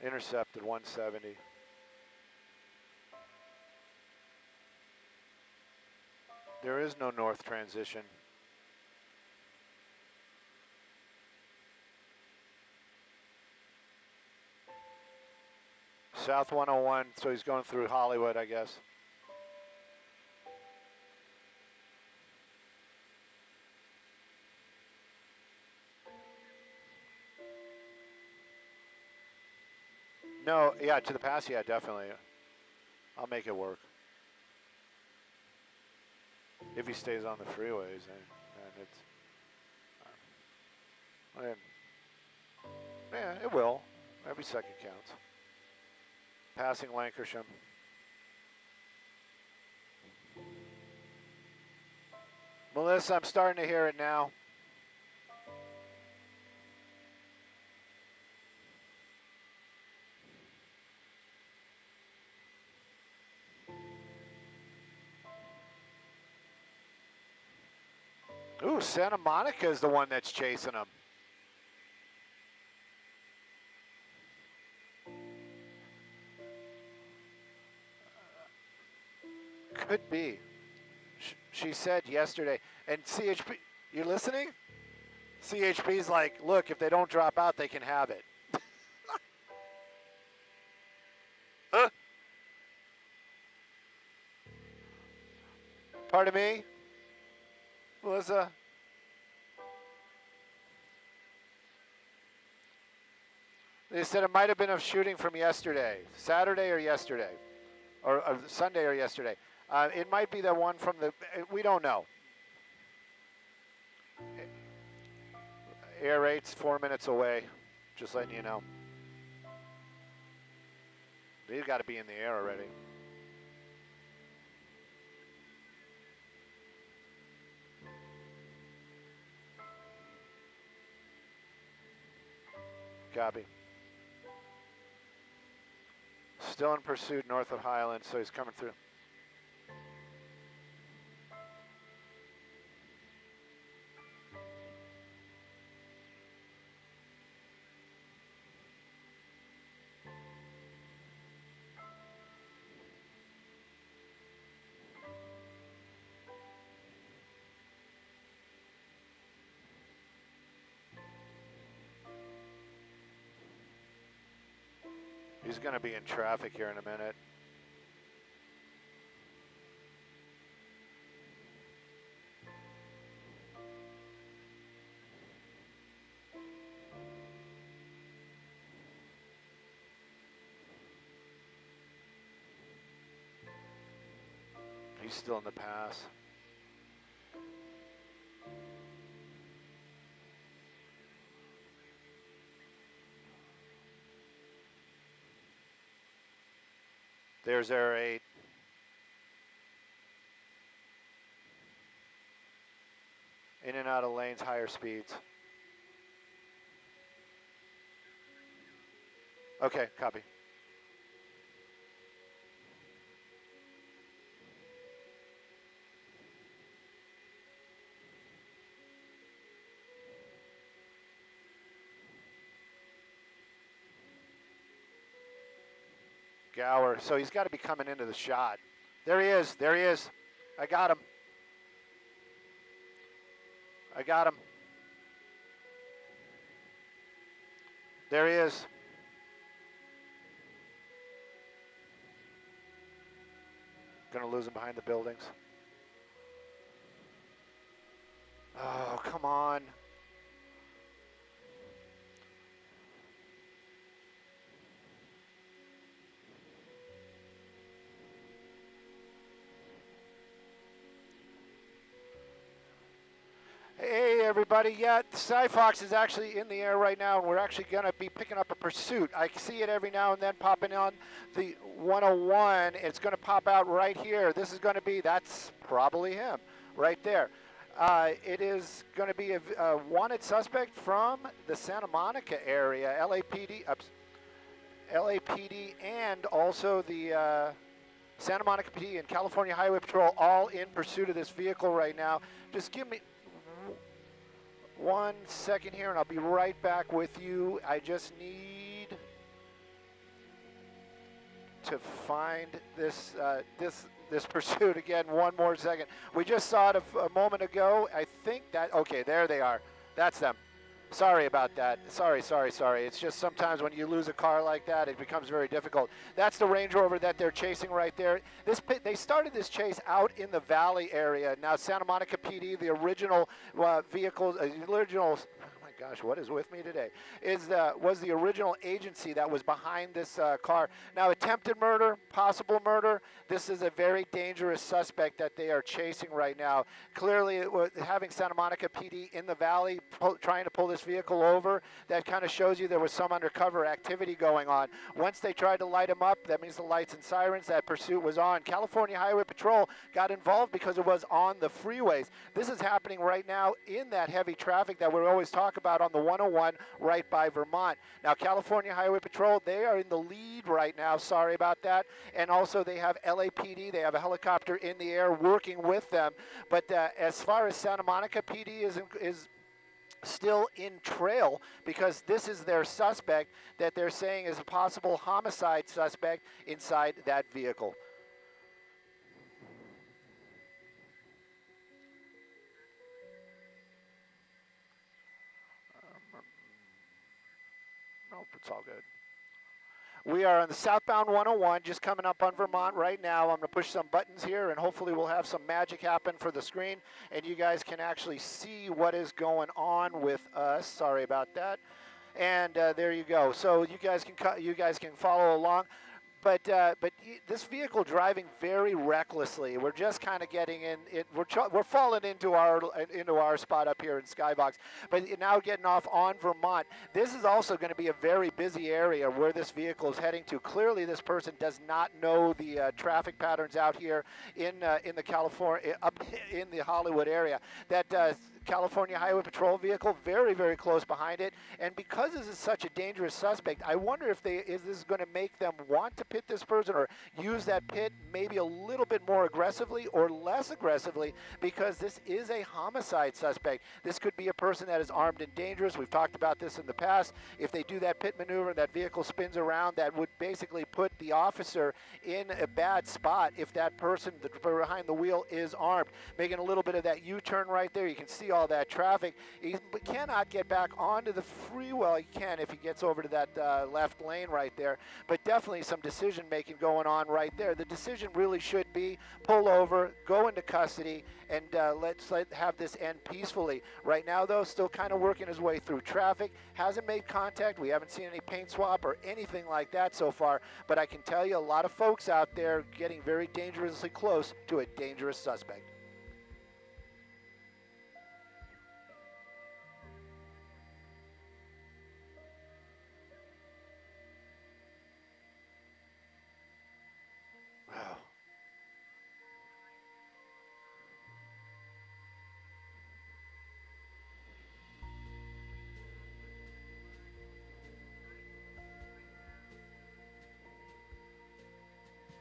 Intercepted 170. There is no north transition. South 101, so he's going through Hollywood, I guess. No, yeah, to the pass, yeah, definitely. I'll make it work. If he stays on the freeways, and it's... yeah, it will. Every second counts. Passing Lancashire. Melissa, I'm starting to hear it now. Ooh, Santa Monica is the one that's chasing him. Could be. She said yesterday, and CHP, you listening? CHP's like, look, if they don't drop out, they can have it. Huh? Pardon me? Melissa? They said it might have been a shooting from yesterday, Saturday or yesterday, or Sunday or yesterday. It might be the one from the, we don't know. Air rate's 4 minutes away, just letting you know. They've got to be in the air already. Copy. Still in pursuit north of Highland, so he's coming through. He's going to be in traffic here in a minute. He's still in the pass. There's Air 8. In and out of lanes, higher speeds. Okay, copy. Gower, so he's got to be coming into the shot. There he is, there he is. I got him. I got him. There he is. going to lose him behind the buildings. Oh, come on. Hey, everybody. Yeah, Skyfox is actually in the air right now, and we're actually going to be picking up a pursuit. I see it every now and then popping on the 101. It's going to pop out right here. This is going to be, that's probably him right there. It is going to be a wanted suspect from the Santa Monica area, LAPD, and also the Santa Monica PD and California Highway Patrol all in pursuit of this vehicle right now. Just give me 1 second here, and I'll be right back with you. I just need to find this this pursuit again. 1 more second. We just saw it a moment ago. I think that, okay, there they are. That's them. Sorry about that. Sorry. It's just sometimes when you lose a car like that, it becomes very difficult. That's the Range Rover that they're chasing right there. They started this chase out in the Valley area. Now, Santa Monica PD, the original vehicles, gosh, what is with me today, was the original agency that was behind this car. Now, attempted murder, possible murder, this is a very dangerous suspect that they are chasing right now. Clearly, having Santa Monica PD in the Valley trying to pull this vehicle over, that kind of shows you there was some undercover activity going on. Once they tried to light him up, that means the lights and sirens, that pursuit was on. California Highway Patrol got involved because it was on the freeways. This is happening right now in that heavy traffic that we always talk about on the 101 right by Vermont. Now, California Highway Patrol, they are in the lead right now. Sorry about that. And also they have LAPD. They have a helicopter in the air working with them. But as far as Santa Monica PD is still in trail, because this is their suspect that they're saying is a possible homicide suspect inside that vehicle. Nope, it's all good. We are on the southbound 101, just coming up on Vermont right now. I'm going to push some buttons here, and hopefully we'll have some magic happen for the screen, and you guys can actually see what is going on with us. Sorry about that. And there you go. So you guys can follow along. But this vehicle driving very recklessly. We're just kind of getting in. We're falling into our spot up here in Skybox. But now getting off on Vermont. This is also going to be a very busy area where this vehicle is heading to. Clearly, this person does not know the traffic patterns out here in the California, up in the Hollywood area. That California Highway Patrol vehicle very, very close behind it. And because this is such a dangerous suspect, I wonder if this is going to make them want to pit this person or use that pit maybe a little bit more aggressively or less aggressively, because this is a homicide suspect. This could be a person that is armed and dangerous. We've talked about this in the past. If they do that pit maneuver and that vehicle spins around, that would basically put the officer in a bad spot if that person behind the wheel is armed. Making a little bit of that U-turn right there. You can see all that traffic. He cannot get back onto the freeway. He can if he gets over to that left lane right there. But definitely some decision making going on right there. The decision really should be pull over, go into custody, and let's have this end peacefully. Right now, though, still kind of working his way through traffic. Hasn't made contact. We haven't seen any paint swap or anything like that so far. But I can tell you a lot of folks out there getting very dangerously close to a dangerous suspect.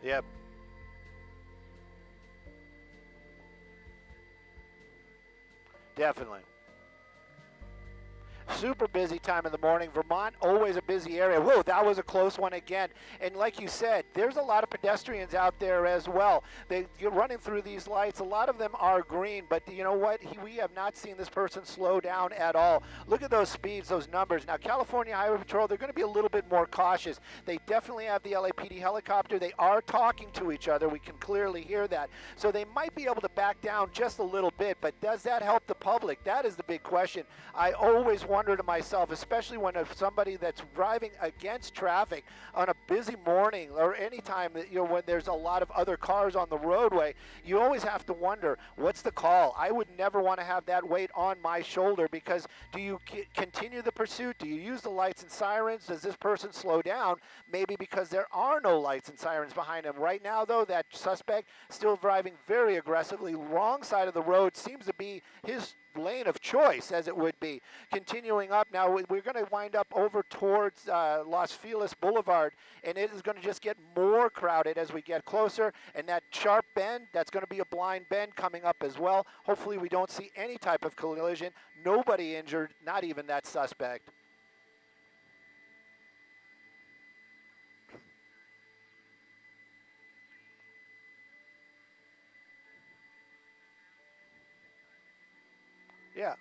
Yep. Definitely. super busy time in the morning. Vermont, always a busy area. Whoa, that was a close one again. And like you said, there's a lot of pedestrians out there as well. You're running through these lights. A lot of them are green, but you know what? We have not seen this person slow down at all. Look at those speeds, those numbers. Now, California Highway Patrol, they're going to be a little bit more cautious. They definitely have the LAPD helicopter. They are talking to each other. We can clearly hear that. So they might be able to back down just a little bit, but does that help the public? That is the big question. I always wonder to myself, especially when somebody that's driving against traffic on a busy morning or any time that, you know, when there's a lot of other cars on the roadway, you always have to wonder, what's the call? I would never want to have that weight on my shoulder, because do you continue the pursuit? Do you use the lights and sirens? Does this person slow down? Maybe because there are no lights and sirens behind him. Right now, though, that suspect still driving very aggressively. Wrong side of the road seems to be his lane of choice, as it would be. Continuing up now, we're going to wind up over towards Los Feliz Boulevard, and it is going to just get more crowded as we get closer. And that sharp bend, that's going to be a blind bend coming up as well. Hopefully we don't see any type of collision. Nobody injured, not even that suspect. Yeah.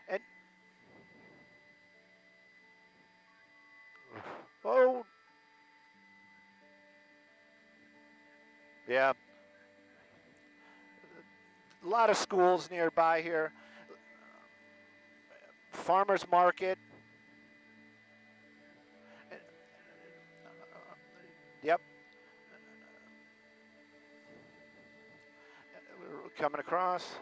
And oh, yeah. A lot of schools nearby here. Farmers market. Yep. We're coming across.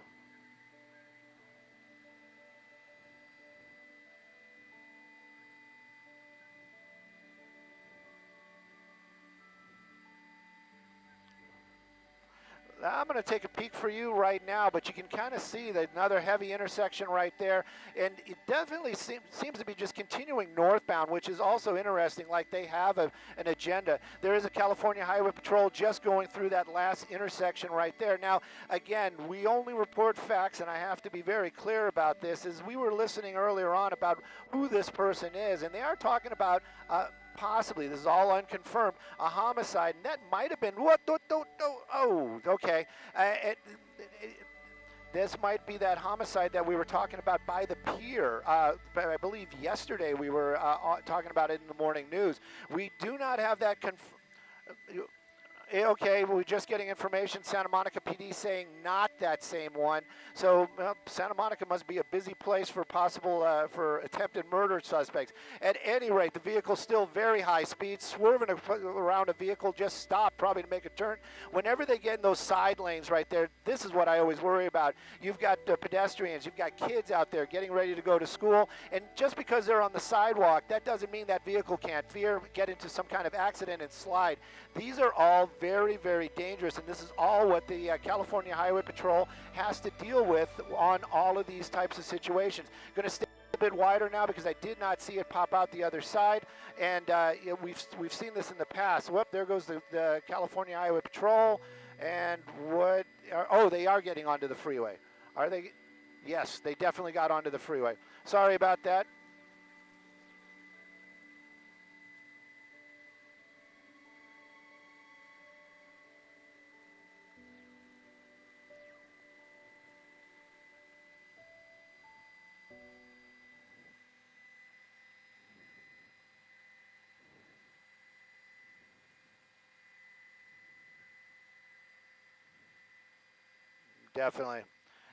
I'm going to take a peek for you right now, but you can kind of see that another heavy intersection right there, and it definitely seems to be just continuing northbound, which is also interesting, like they have an agenda. There is a California Highway Patrol just going through that last intersection right there. Now, again, we only report facts, and I have to be very clear about this, as we were listening earlier on about who this person is, and they are talking about possibly, this is all unconfirmed, a homicide, and that might have been, oh, okay. This might be that homicide that we were talking about by the pier. I believe yesterday we were talking about it in the morning news. We do not have that okay, we're just getting information, Santa Monica PD saying not that same one. So Santa Monica must be a busy place for possible, for attempted murder suspects. At any rate, the vehicle's still very high speed, swerving around a vehicle, just stopped probably to make a turn. Whenever they get in those side lanes right there, this is what I always worry about. You've got pedestrians, you've got kids out there getting ready to go to school, and just because they're on the sidewalk, that doesn't mean that vehicle can't get into some kind of accident and slide. These are all very, very dangerous, and this is all what the California Highway Patrol has to deal with on all of these types of situations. Going to stay a bit wider now because I did not see it pop out the other side, and we've seen this in the past. Whoop, there goes the California Highway Patrol, and they are getting onto the freeway. Are they? Yes, they definitely got onto the freeway. Sorry about that.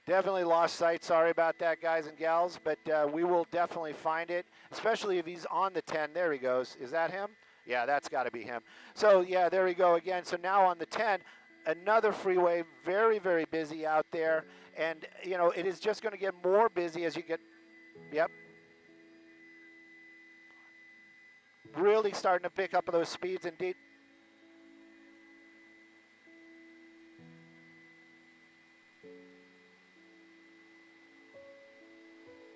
Definitely lost sight. Sorry about that, guys and gals, but we will definitely find it, especially if he's on the 10. There he goes. Is that him? Yeah, that's got to be him. So, yeah, there we go again. So now on the 10, another freeway, very, very busy out there, and, you know, it is just going to get more busy as you get, yep, really starting to pick up those speeds indeed.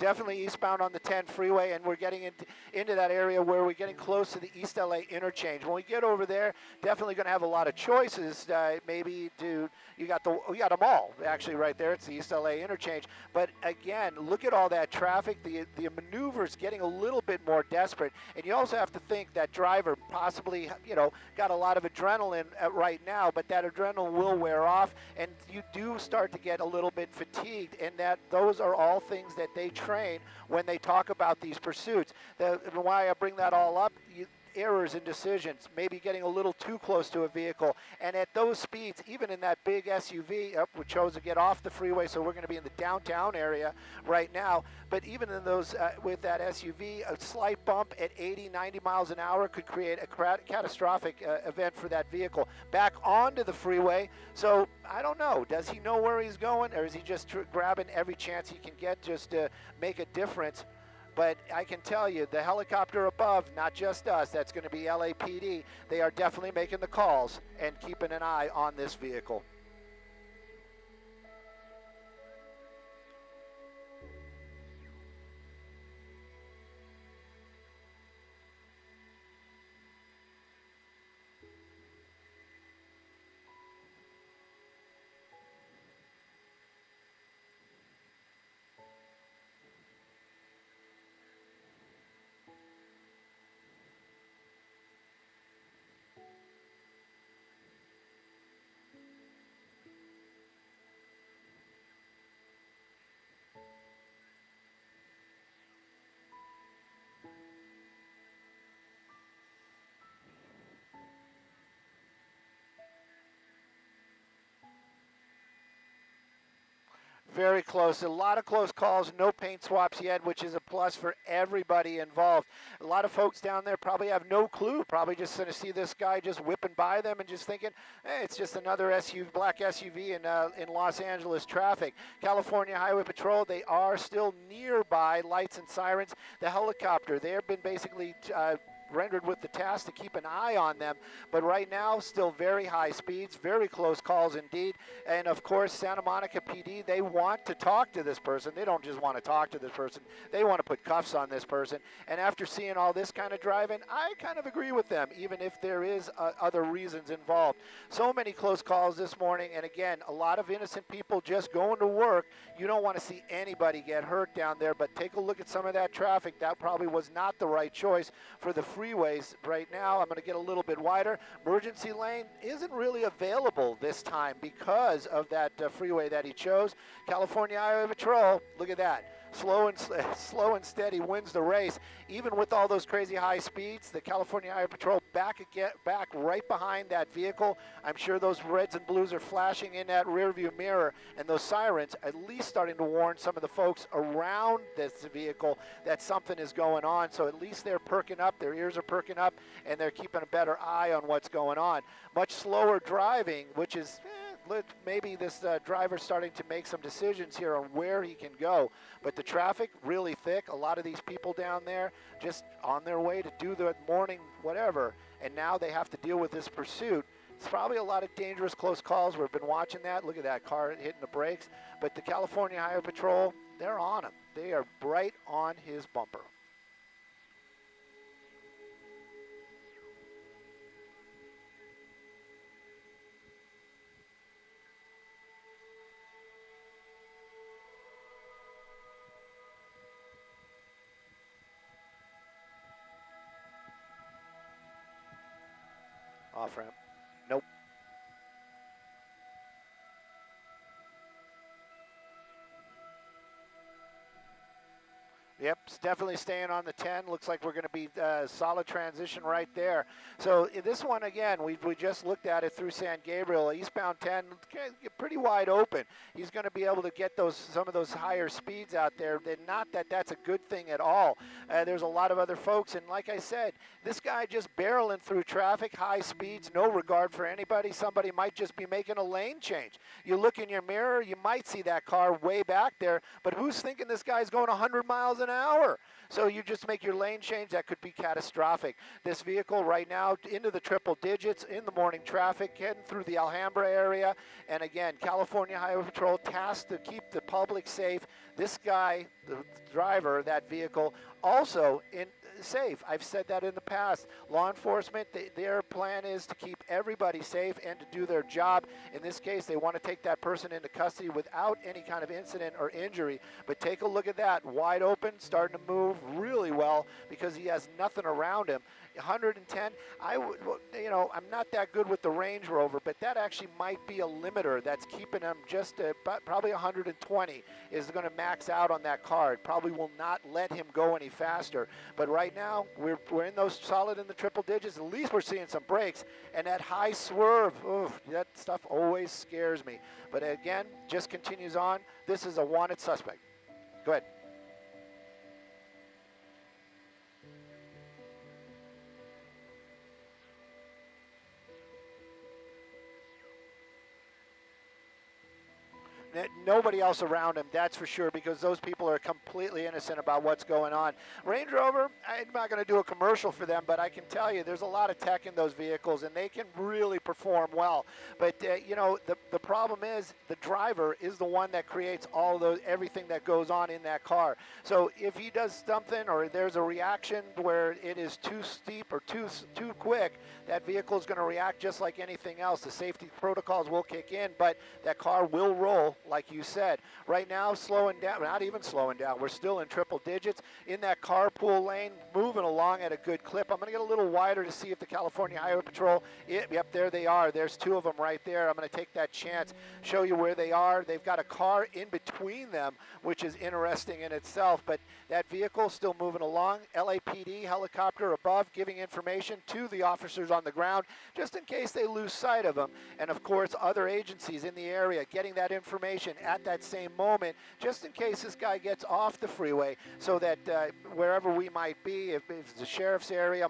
definitely eastbound on the 10 freeway, and we're getting into that area where we're getting close to the East LA interchange. When we get over there, definitely going to have a lot of choices. Maybe we got them all actually right there. It's the East LA interchange. But again, look at all that traffic. The maneuver's getting a little bit more desperate, and you also have to think that driver possibly, got a lot of adrenaline right now, but that adrenaline will wear off, and you do start to get a little bit fatigued, and that those are all things that they train when they talk about these pursuits. Why I bring that all up, errors in decisions, maybe getting a little too close to a vehicle, and at those speeds, even in that big SUV, we chose to get off the freeway, so we're going to be in the downtown area right now, but even in those, with that SUV, a slight bump at 80, 90 miles an hour could create a catastrophic event for that vehicle. Back onto the freeway, so I don't know, does he know where he's going, or is he just grabbing every chance he can get just to make a difference? But I can tell you, the helicopter above, not just us, that's going to be LAPD, they are definitely making the calls and keeping an eye on this vehicle. Very close. A lot of close calls, no paint swaps yet, which is a plus for everybody involved. A lot of folks down there probably have no clue, probably just going to see this guy just whipping by them and just thinking, hey, it's just another SUV, black SUV in Los Angeles traffic. California Highway Patrol, they are still nearby, lights and sirens. The helicopter, they have been basically rendered with the task to keep an eye on them, but right now still very high speeds, very close calls indeed, and of course Santa Monica PD, they want to talk to this person. They don't just want to talk to this person, they want to put cuffs on this person, and after seeing all this kind of driving, I kind of agree with them, even if there is other reasons involved. So many close calls this morning, and again, a lot of innocent people just going to work. You don't want to see anybody get hurt down there, but take a look at some of that traffic. That probably was not the right choice for the freeways right now. I'm going to get a little bit wider. Emergency lane isn't really available this time because of that freeway that he chose. California Highway Patrol, look at that. Slow and steady wins the race. Even with all those crazy high speeds, the California Highway Patrol back right behind that vehicle. I'm sure those reds and blues are flashing in that rear view mirror, and those sirens at least starting to warn some of the folks around this vehicle that something is going on. So at least they're perking up, their ears are perking up, and they're keeping a better eye on what's going on. Much slower driving, which is maybe this driver starting to make some decisions here on where he can go. But the traffic really thick. A lot of these people down there just on their way to do the morning whatever, and now they have to deal with this pursuit. It's probably a lot of dangerous close calls. We've been watching that. Look at that car hitting the brakes. But the California Highway Patrol, they're on him. They are right on his bumper. Off ramp. Nope. Yep, it's definitely staying on the 10. Looks like we're going to be solid transition right there. So this one, again, we just looked at it through San Gabriel. Eastbound 10, pretty wide open. He's going to be able to get some of those higher speeds out there. Not that that's a good thing at all. There's a lot of other folks, and like I said, this guy just barreling through traffic, high speeds, no regard for anybody. Somebody might just be making a lane change. You look in your mirror, you might see that car way back there, but who's thinking this guy's going 100 miles an hour. So you just make your lane change, that could be catastrophic. This vehicle right now into the triple digits in the morning traffic, heading through the Alhambra area. And again, California Highway Patrol tasked to keep the public safe. This guy, the driver, that vehicle, also safe. I've said that in the past. Law enforcement, their plan is to keep everybody safe and to do their job. In this case, they want to take that person into custody without any kind of incident or injury. But take a look at that, wide open, starting to move really well because he has nothing around him. 110, I'm not that good with the Range Rover, but that actually might be a limiter that's keeping him just probably 120 is going to max out on that car. It probably will not let him go any faster. But right now, we're in those solid in the triple digits. At least we're seeing some brakes. And that high swerve, that stuff always scares me. But again, just continues on. This is a wanted suspect. Go ahead. Nobody else around him, that's for sure, because those people are completely innocent about what's going on. Range Rover, I'm not going to do a commercial for them, but I can tell you there's a lot of tech in those vehicles, and they can really perform well. But, the problem is the driver is the one that creates everything that goes on in that car. So if he does something or there's a reaction where it is too steep or too quick, that vehicle is going to react just like anything else. The safety protocols will kick in, but that car will roll, like you said. Right now, slowing down, not even slowing down. We're still in triple digits in that carpool lane, moving along at a good clip. I'm going to get a little wider to see if the California Highway Patrol, yep, there they are. There's two of them right there. I'm going to take that chance, show you where they are. They've got a car in between them, which is interesting in itself, but that vehicle still moving along. LAPD helicopter above, giving information to the officers on the ground, just in case they lose sight of them. And of course, other agencies in the area getting that information at that same moment, just in case this guy gets off the freeway, so that wherever we might be, if it's the sheriff's area,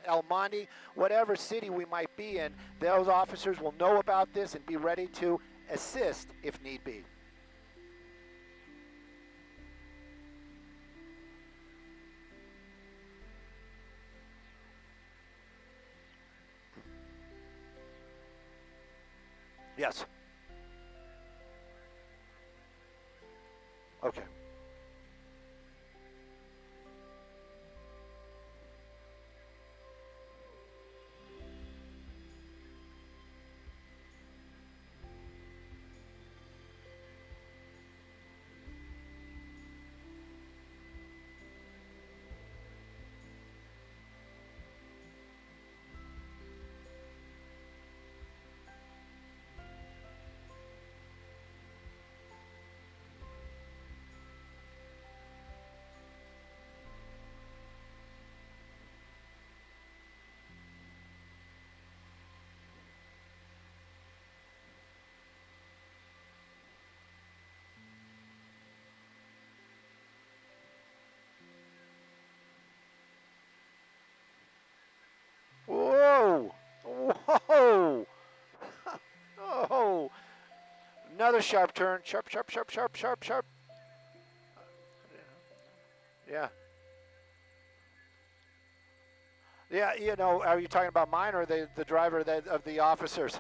El Monte, whatever city we might be in, those officers will know about this and be ready to assist if need be. Yes. Okay. Whoa! Whoa! Oh! Another sharp turn. Sharp, sharp, sharp, sharp, sharp, sharp. Yeah. Yeah, are you talking about mine or the driver of the officers?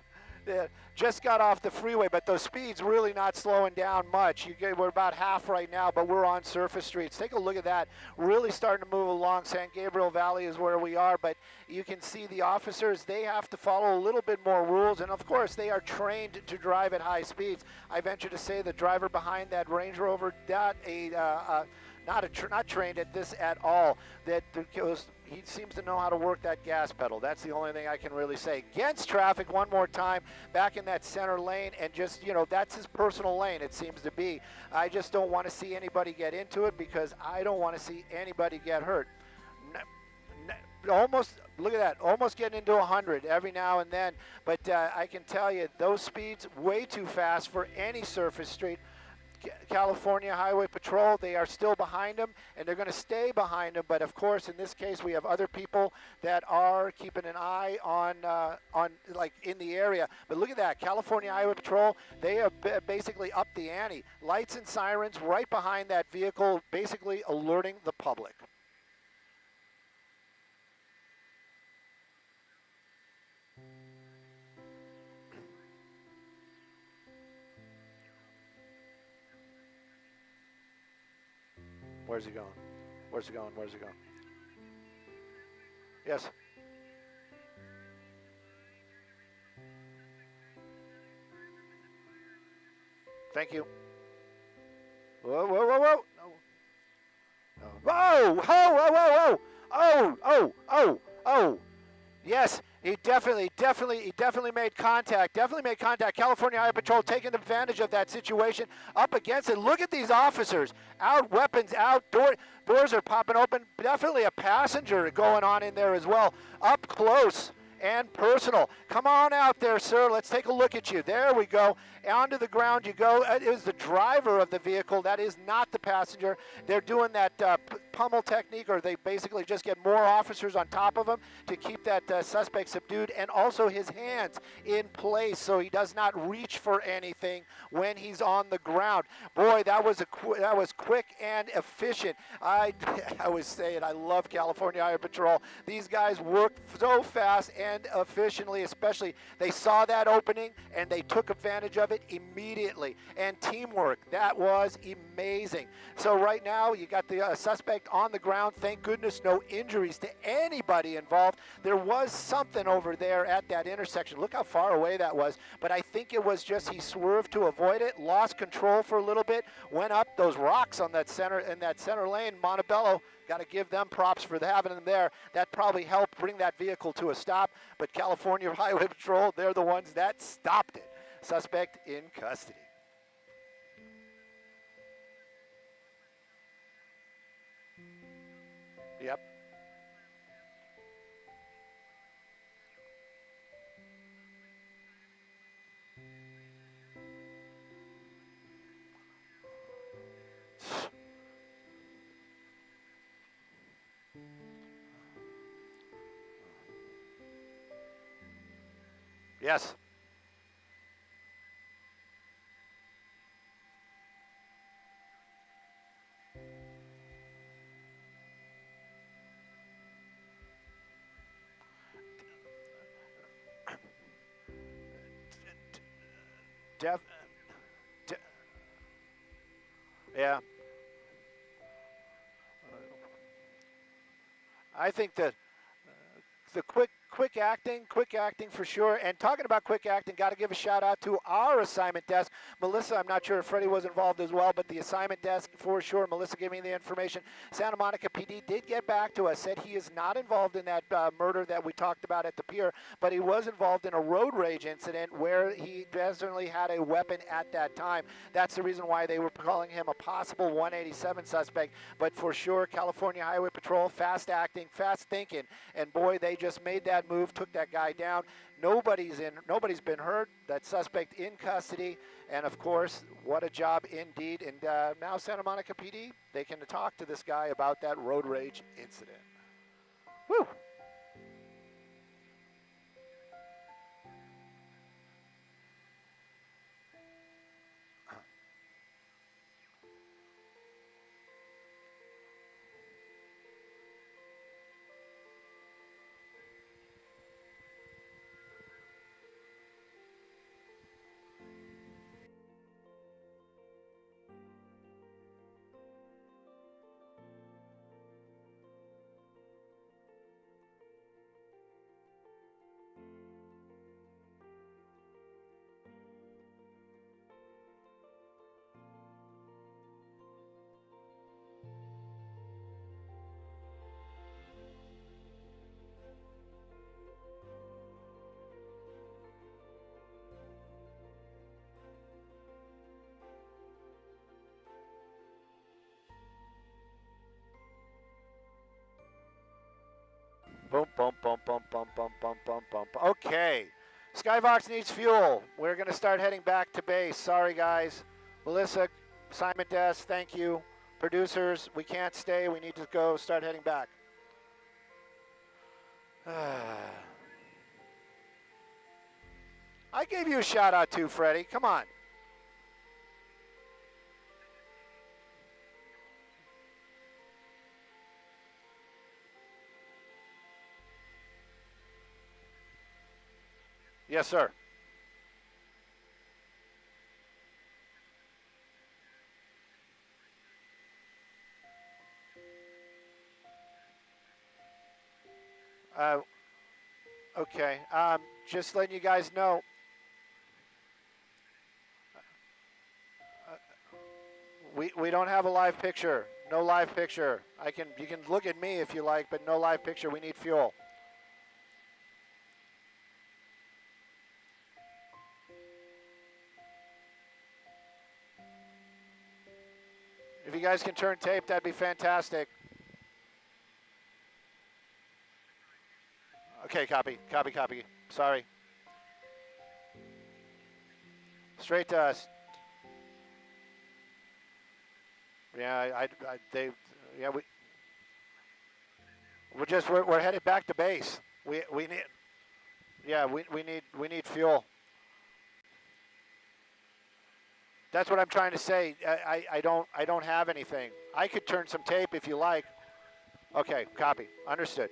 Just got off the freeway, but those speeds really not slowing down much. We're about half right now, but we're on surface streets. Take a look at that. Really starting to move along. San Gabriel Valley is where we are, but you can see the officers, they have to follow a little bit more rules, and of course, they are trained to drive at high speeds. I venture to say the driver behind that Range Rover, not trained at this at all. He seems to know how to work that gas pedal. That's the only thing I can really say. Against traffic one more time, back in that center lane, and just, that's his personal lane, it seems to be. I just don't want to see anybody get into it because I don't want to see anybody get hurt. Almost, look at that, almost getting into 100 every now and then. But I can tell you, those speeds, way too fast for any surface street. California Highway Patrol. They are still behind him, and they're going to stay behind him. But of course, in this case, we have other people that are keeping an eye on like in the area. But look at that, California Highway Patrol. They have basically upped the ante. Lights and sirens right behind that vehicle, basically alerting the public. Where's he going? Where's he going? Where's he going? Yes. Thank you. Whoa, whoa, whoa, whoa. No. Whoa, whoa, whoa, whoa, whoa. Oh. Yes, he definitely made contact. Definitely made contact. California Highway Patrol taking advantage of that situation. Up against it. Look at these officers. Out, weapons out. Doors are popping open. Definitely a passenger going on in there as well. Up close and personal. Come on out there, sir. Let's take a look at you. There we go. Onto the ground you go. It was the driver of the vehicle. That is not the passenger. They're doing that pummel technique, or they basically just get more officers on top of him to keep that suspect subdued, and also his hands in place so he does not reach for anything when he's on the ground. Boy, that was quick and efficient. I was saying, I love California Highway Patrol. These guys work so fast and efficiently, especially they saw that opening and they took advantage of it immediately. And teamwork, that was amazing. So right now you got the suspect on the ground. Thank goodness no injuries to anybody involved. There was something over there at that intersection. Look how far away that was, but I think it was just he swerved to avoid it, lost control for a little bit, went up those rocks on that center lane. Montebello, got to give them props for having them there. That probably helped bring that vehicle to a stop, but California Highway Patrol, they're the ones that stopped it. Suspect in custody. Yep. Yes. Yeah. I think that the quick acting for sure. And talking about quick acting, got to give a shout out to our assignment desk. Melissa, I'm not sure if Freddie was involved as well, but the assignment desk for sure. Melissa gave me the information. Santa Monica PD did get back to us, said he is not involved in that murder that we talked about at the pier, but he was involved in a road rage incident where he definitely had a weapon at that time. That's the reason why they were calling him a possible 187 suspect. But for sure, California Highway Patrol, fast acting, fast thinking, and boy, they just made that move, took that guy down. Nobody's been hurt. That suspect in custody, and of course, what a job indeed. And now Santa Monica PD, they can talk to this guy about that road rage incident. Woo! Boom, boom, boom, boom, boom, boom, boom, boom, boom. Okay. Skyvox needs fuel. We're going to start heading back to base. Sorry, guys. Melissa, Assignment desk, thank you. Producers, we can't stay. We need to go start heading back. I gave you a shout out too, Freddie. Come on. Yes, sir. Okay. Just letting you guys know. We don't have a live picture. No live picture. You can look at me if you like, but no live picture. We need fuel. If you guys can turn tape, that'd be fantastic. Okay, copy. Sorry. Straight to us. Yeah, we're headed back to base. We need fuel. That's what I'm trying to say. I don't have anything. I could turn some tape if you like. Okay, copy. Understood.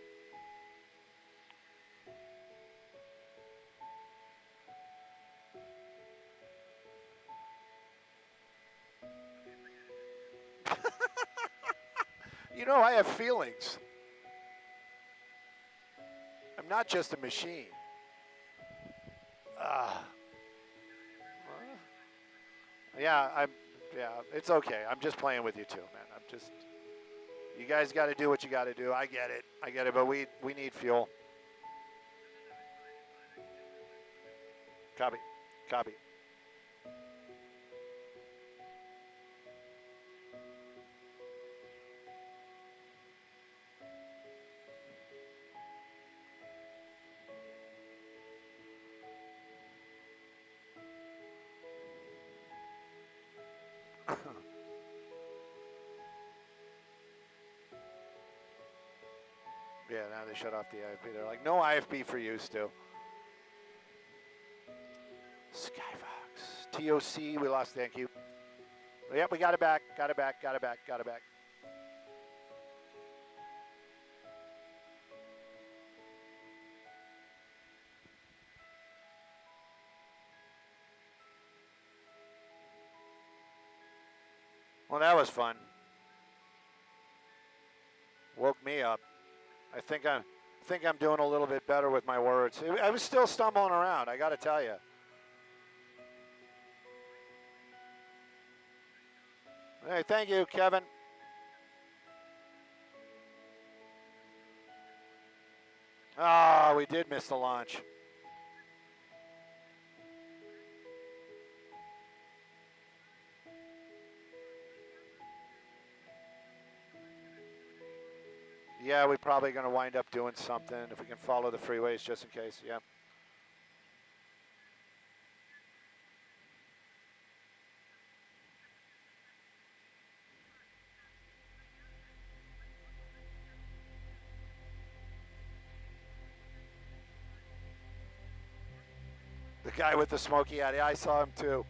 You know, I have feelings. I'm not just a machine. Yeah, it's okay. I'm just playing with you too, man. You guys got to do what you got to do. I get it, but we need fuel. Copy. Yeah, now they shut off the IFB. They're like, no IFB for you, Stu. Skyfox. TOC, we lost, thank you. Yep, we got it back. Got it back. Well, that was fun. Woke me up. I think I'm doing a little bit better with my words. I was still stumbling around, I got to tell you. Hey, thank you, Kevin. Ah, we did miss the launch. Yeah, we're probably going to wind up doing something if we can follow the freeways just in case. Yeah. The guy with the smoky hat, I saw him too.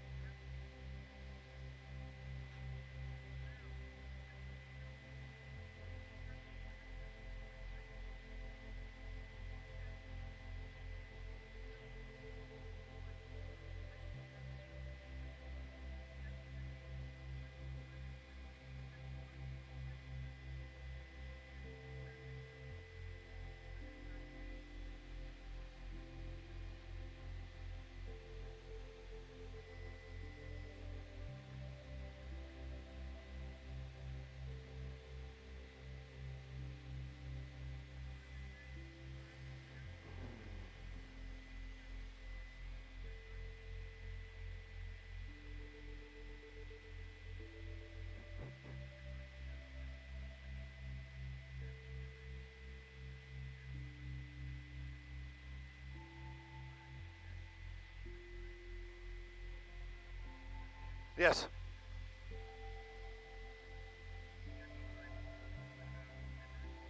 Yes.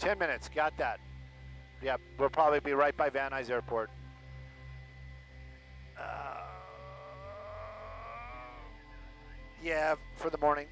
10 minutes, got that. Yep, we'll probably be right by Van Nuys Airport. Yeah, for the morning.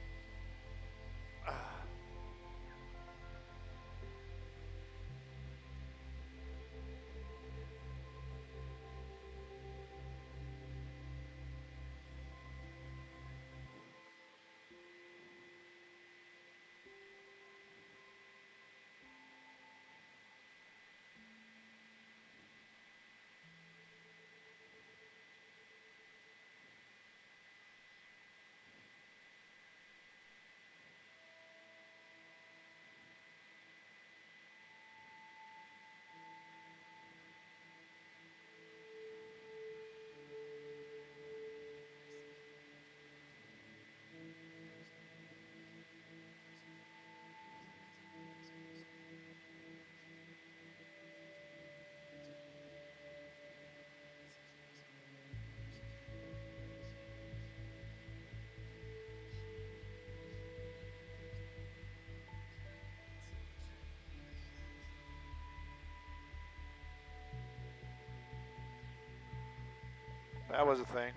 That was a thing.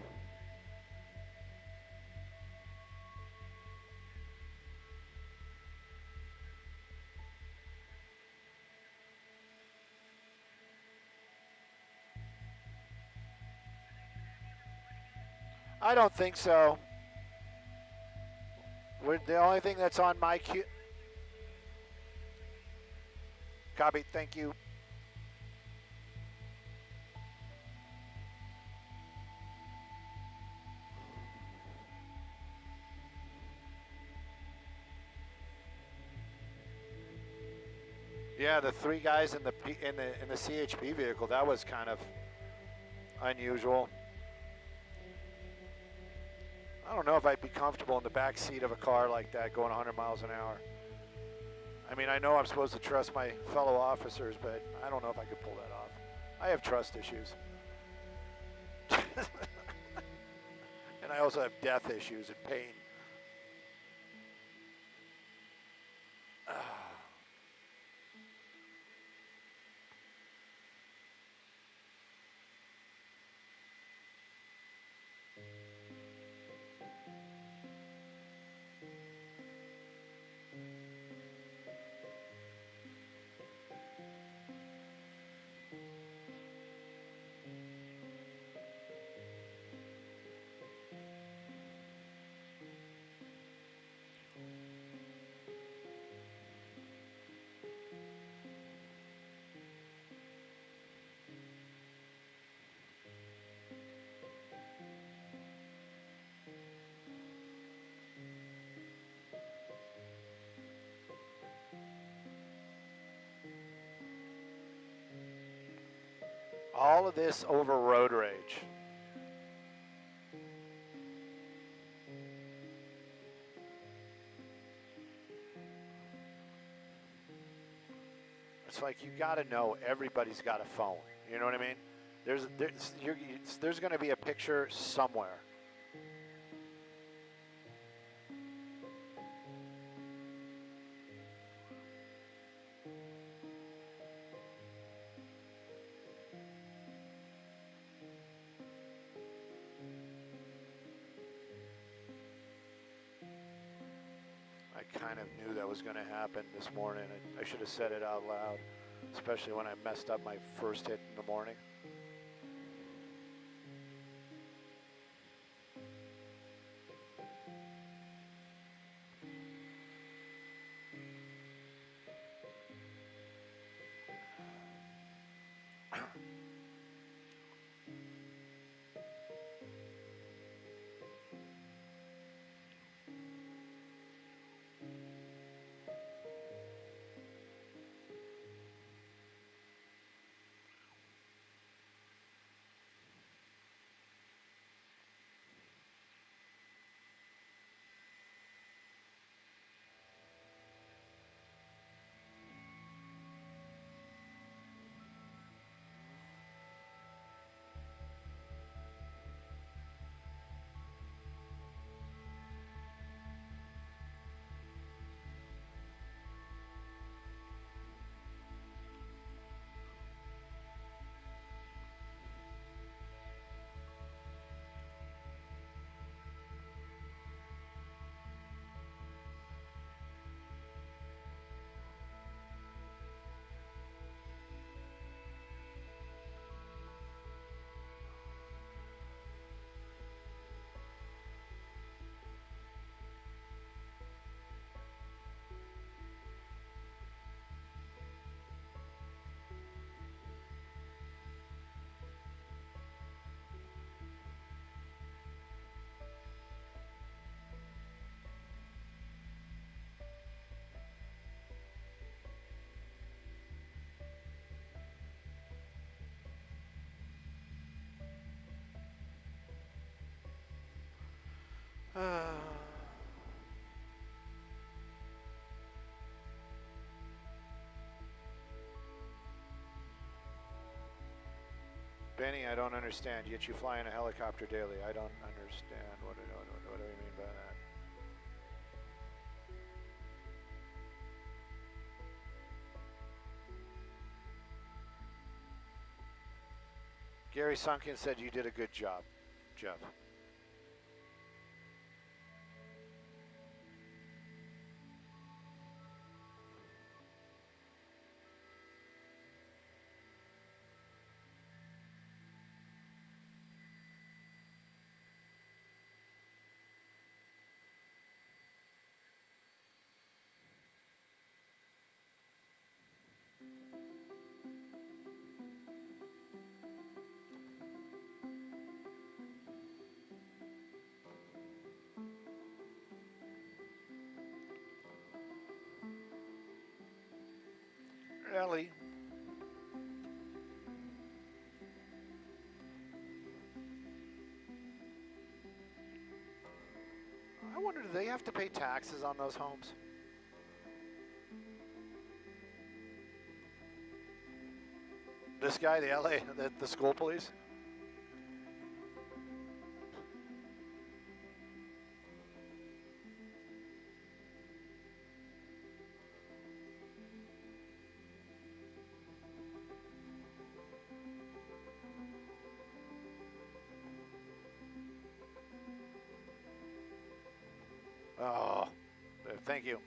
I don't think so. The only thing that's on my queue. Copy, thank you. Yeah, the three guys in the CHP vehicle, that was kind of unusual. I don't know if I'd be comfortable in the back seat of a car like that going 100 miles an hour. I mean, I know I'm supposed to trust my fellow officers, but I don't know if I could pull that off. I have trust issues. And I also have death issues and pain. All of this over road rage. It's like you got to know everybody's got a phone. You know what I mean? There's going to be a picture somewhere. I kind of knew that was going to happen this morning. I should have said it out loud, especially when I messed up my first hit in the morning. Benny, I don't understand. Yet you fly in a helicopter daily. I don't understand. What do we mean by that? Gary Sunkin said you did a good job, Jeff. Ellie. I wonder, do they have to pay taxes on those homes? This guy, the LA, the school police? Oh, thank you.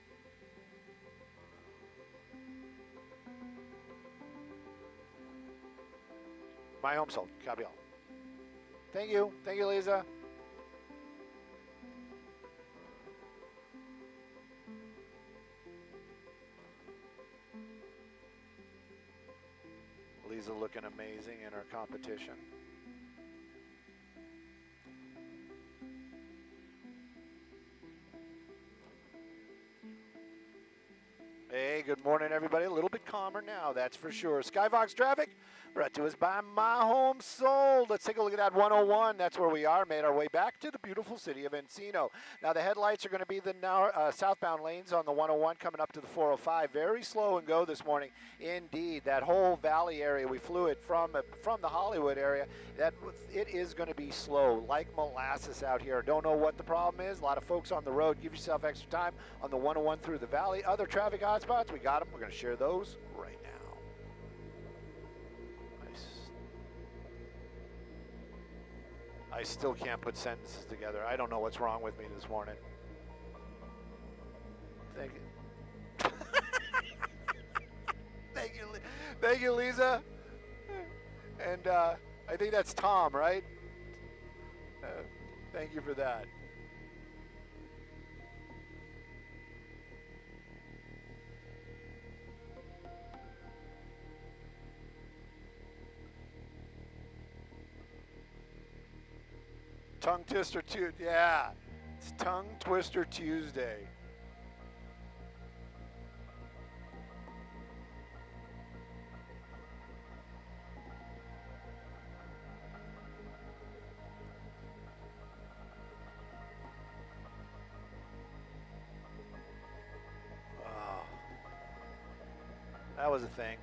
My home sold. Copy all. Thank you. Thank you, Lisa. Lisa looking amazing in her competition. Hey, good morning, everybody. A little bit calmer now, that's for sure. Skyfox traffic brought to us by My Home Sold. Let's take a look at that 101. That's where we are. Made our way back to the beautiful city of Encino. Now, the headlights are going to be the southbound lanes on the 101 coming up to the 405. Very slow and go this morning. Indeed, that whole valley area, we flew it from the Hollywood area. It is going to be slow, like molasses out here. Don't know what the problem is. A lot of folks on the road. Give yourself extra time on the 101 through the valley. Other traffic hotspots, we got them. We're going to share those right now. I still can't put sentences together. I don't know what's wrong with me this morning. Thank you. Thank you, Lisa. And I think that's Tom, right? Thank you for that. Tongue Twister Tuesday. Yeah, it's Tongue Twister Tuesday. Oh, that was a thing.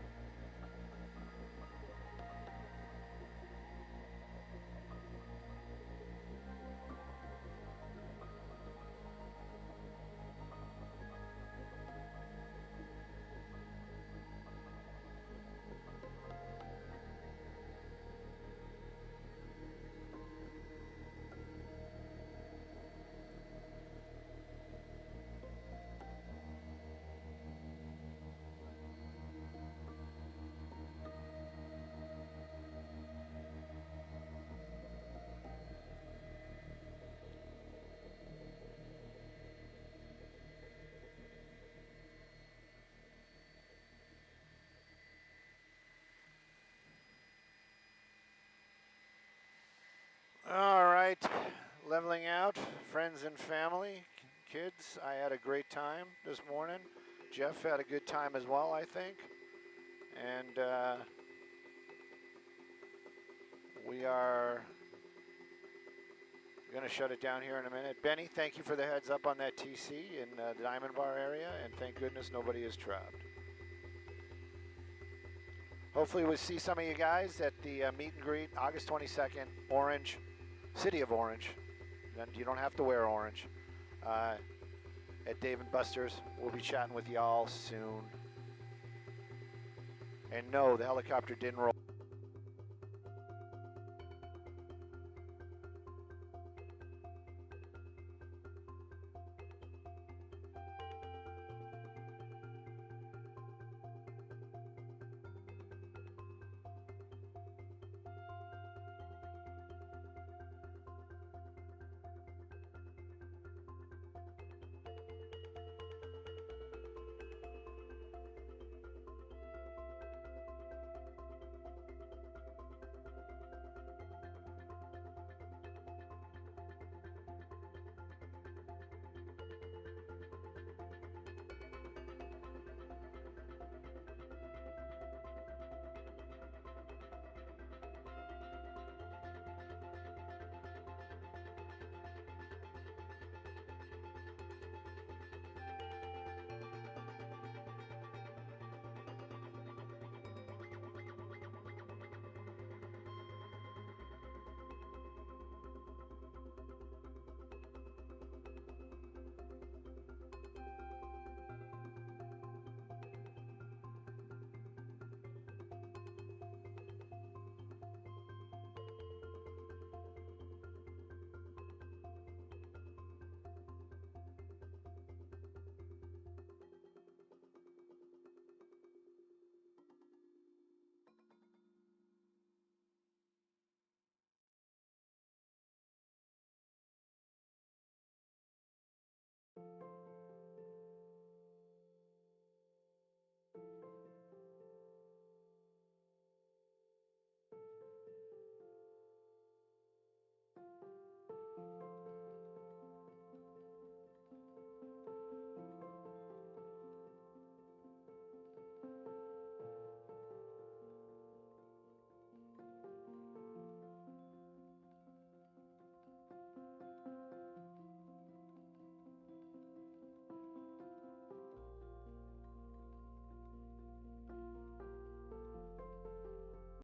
All right, leveling out, friends and family, kids. I had a great time this morning. Jeff had a good time as well, I think. And we are going to shut it down here in a minute. Benny, thank you for the heads up on that TC in the Diamond Bar area, and thank goodness nobody is trapped. Hopefully we'll see some of you guys at the meet and greet August 22nd, Orange, City of Orange. You don't have to wear orange. At Dave & Buster's. We'll be chatting with y'all soon. And no, the helicopter didn't roll.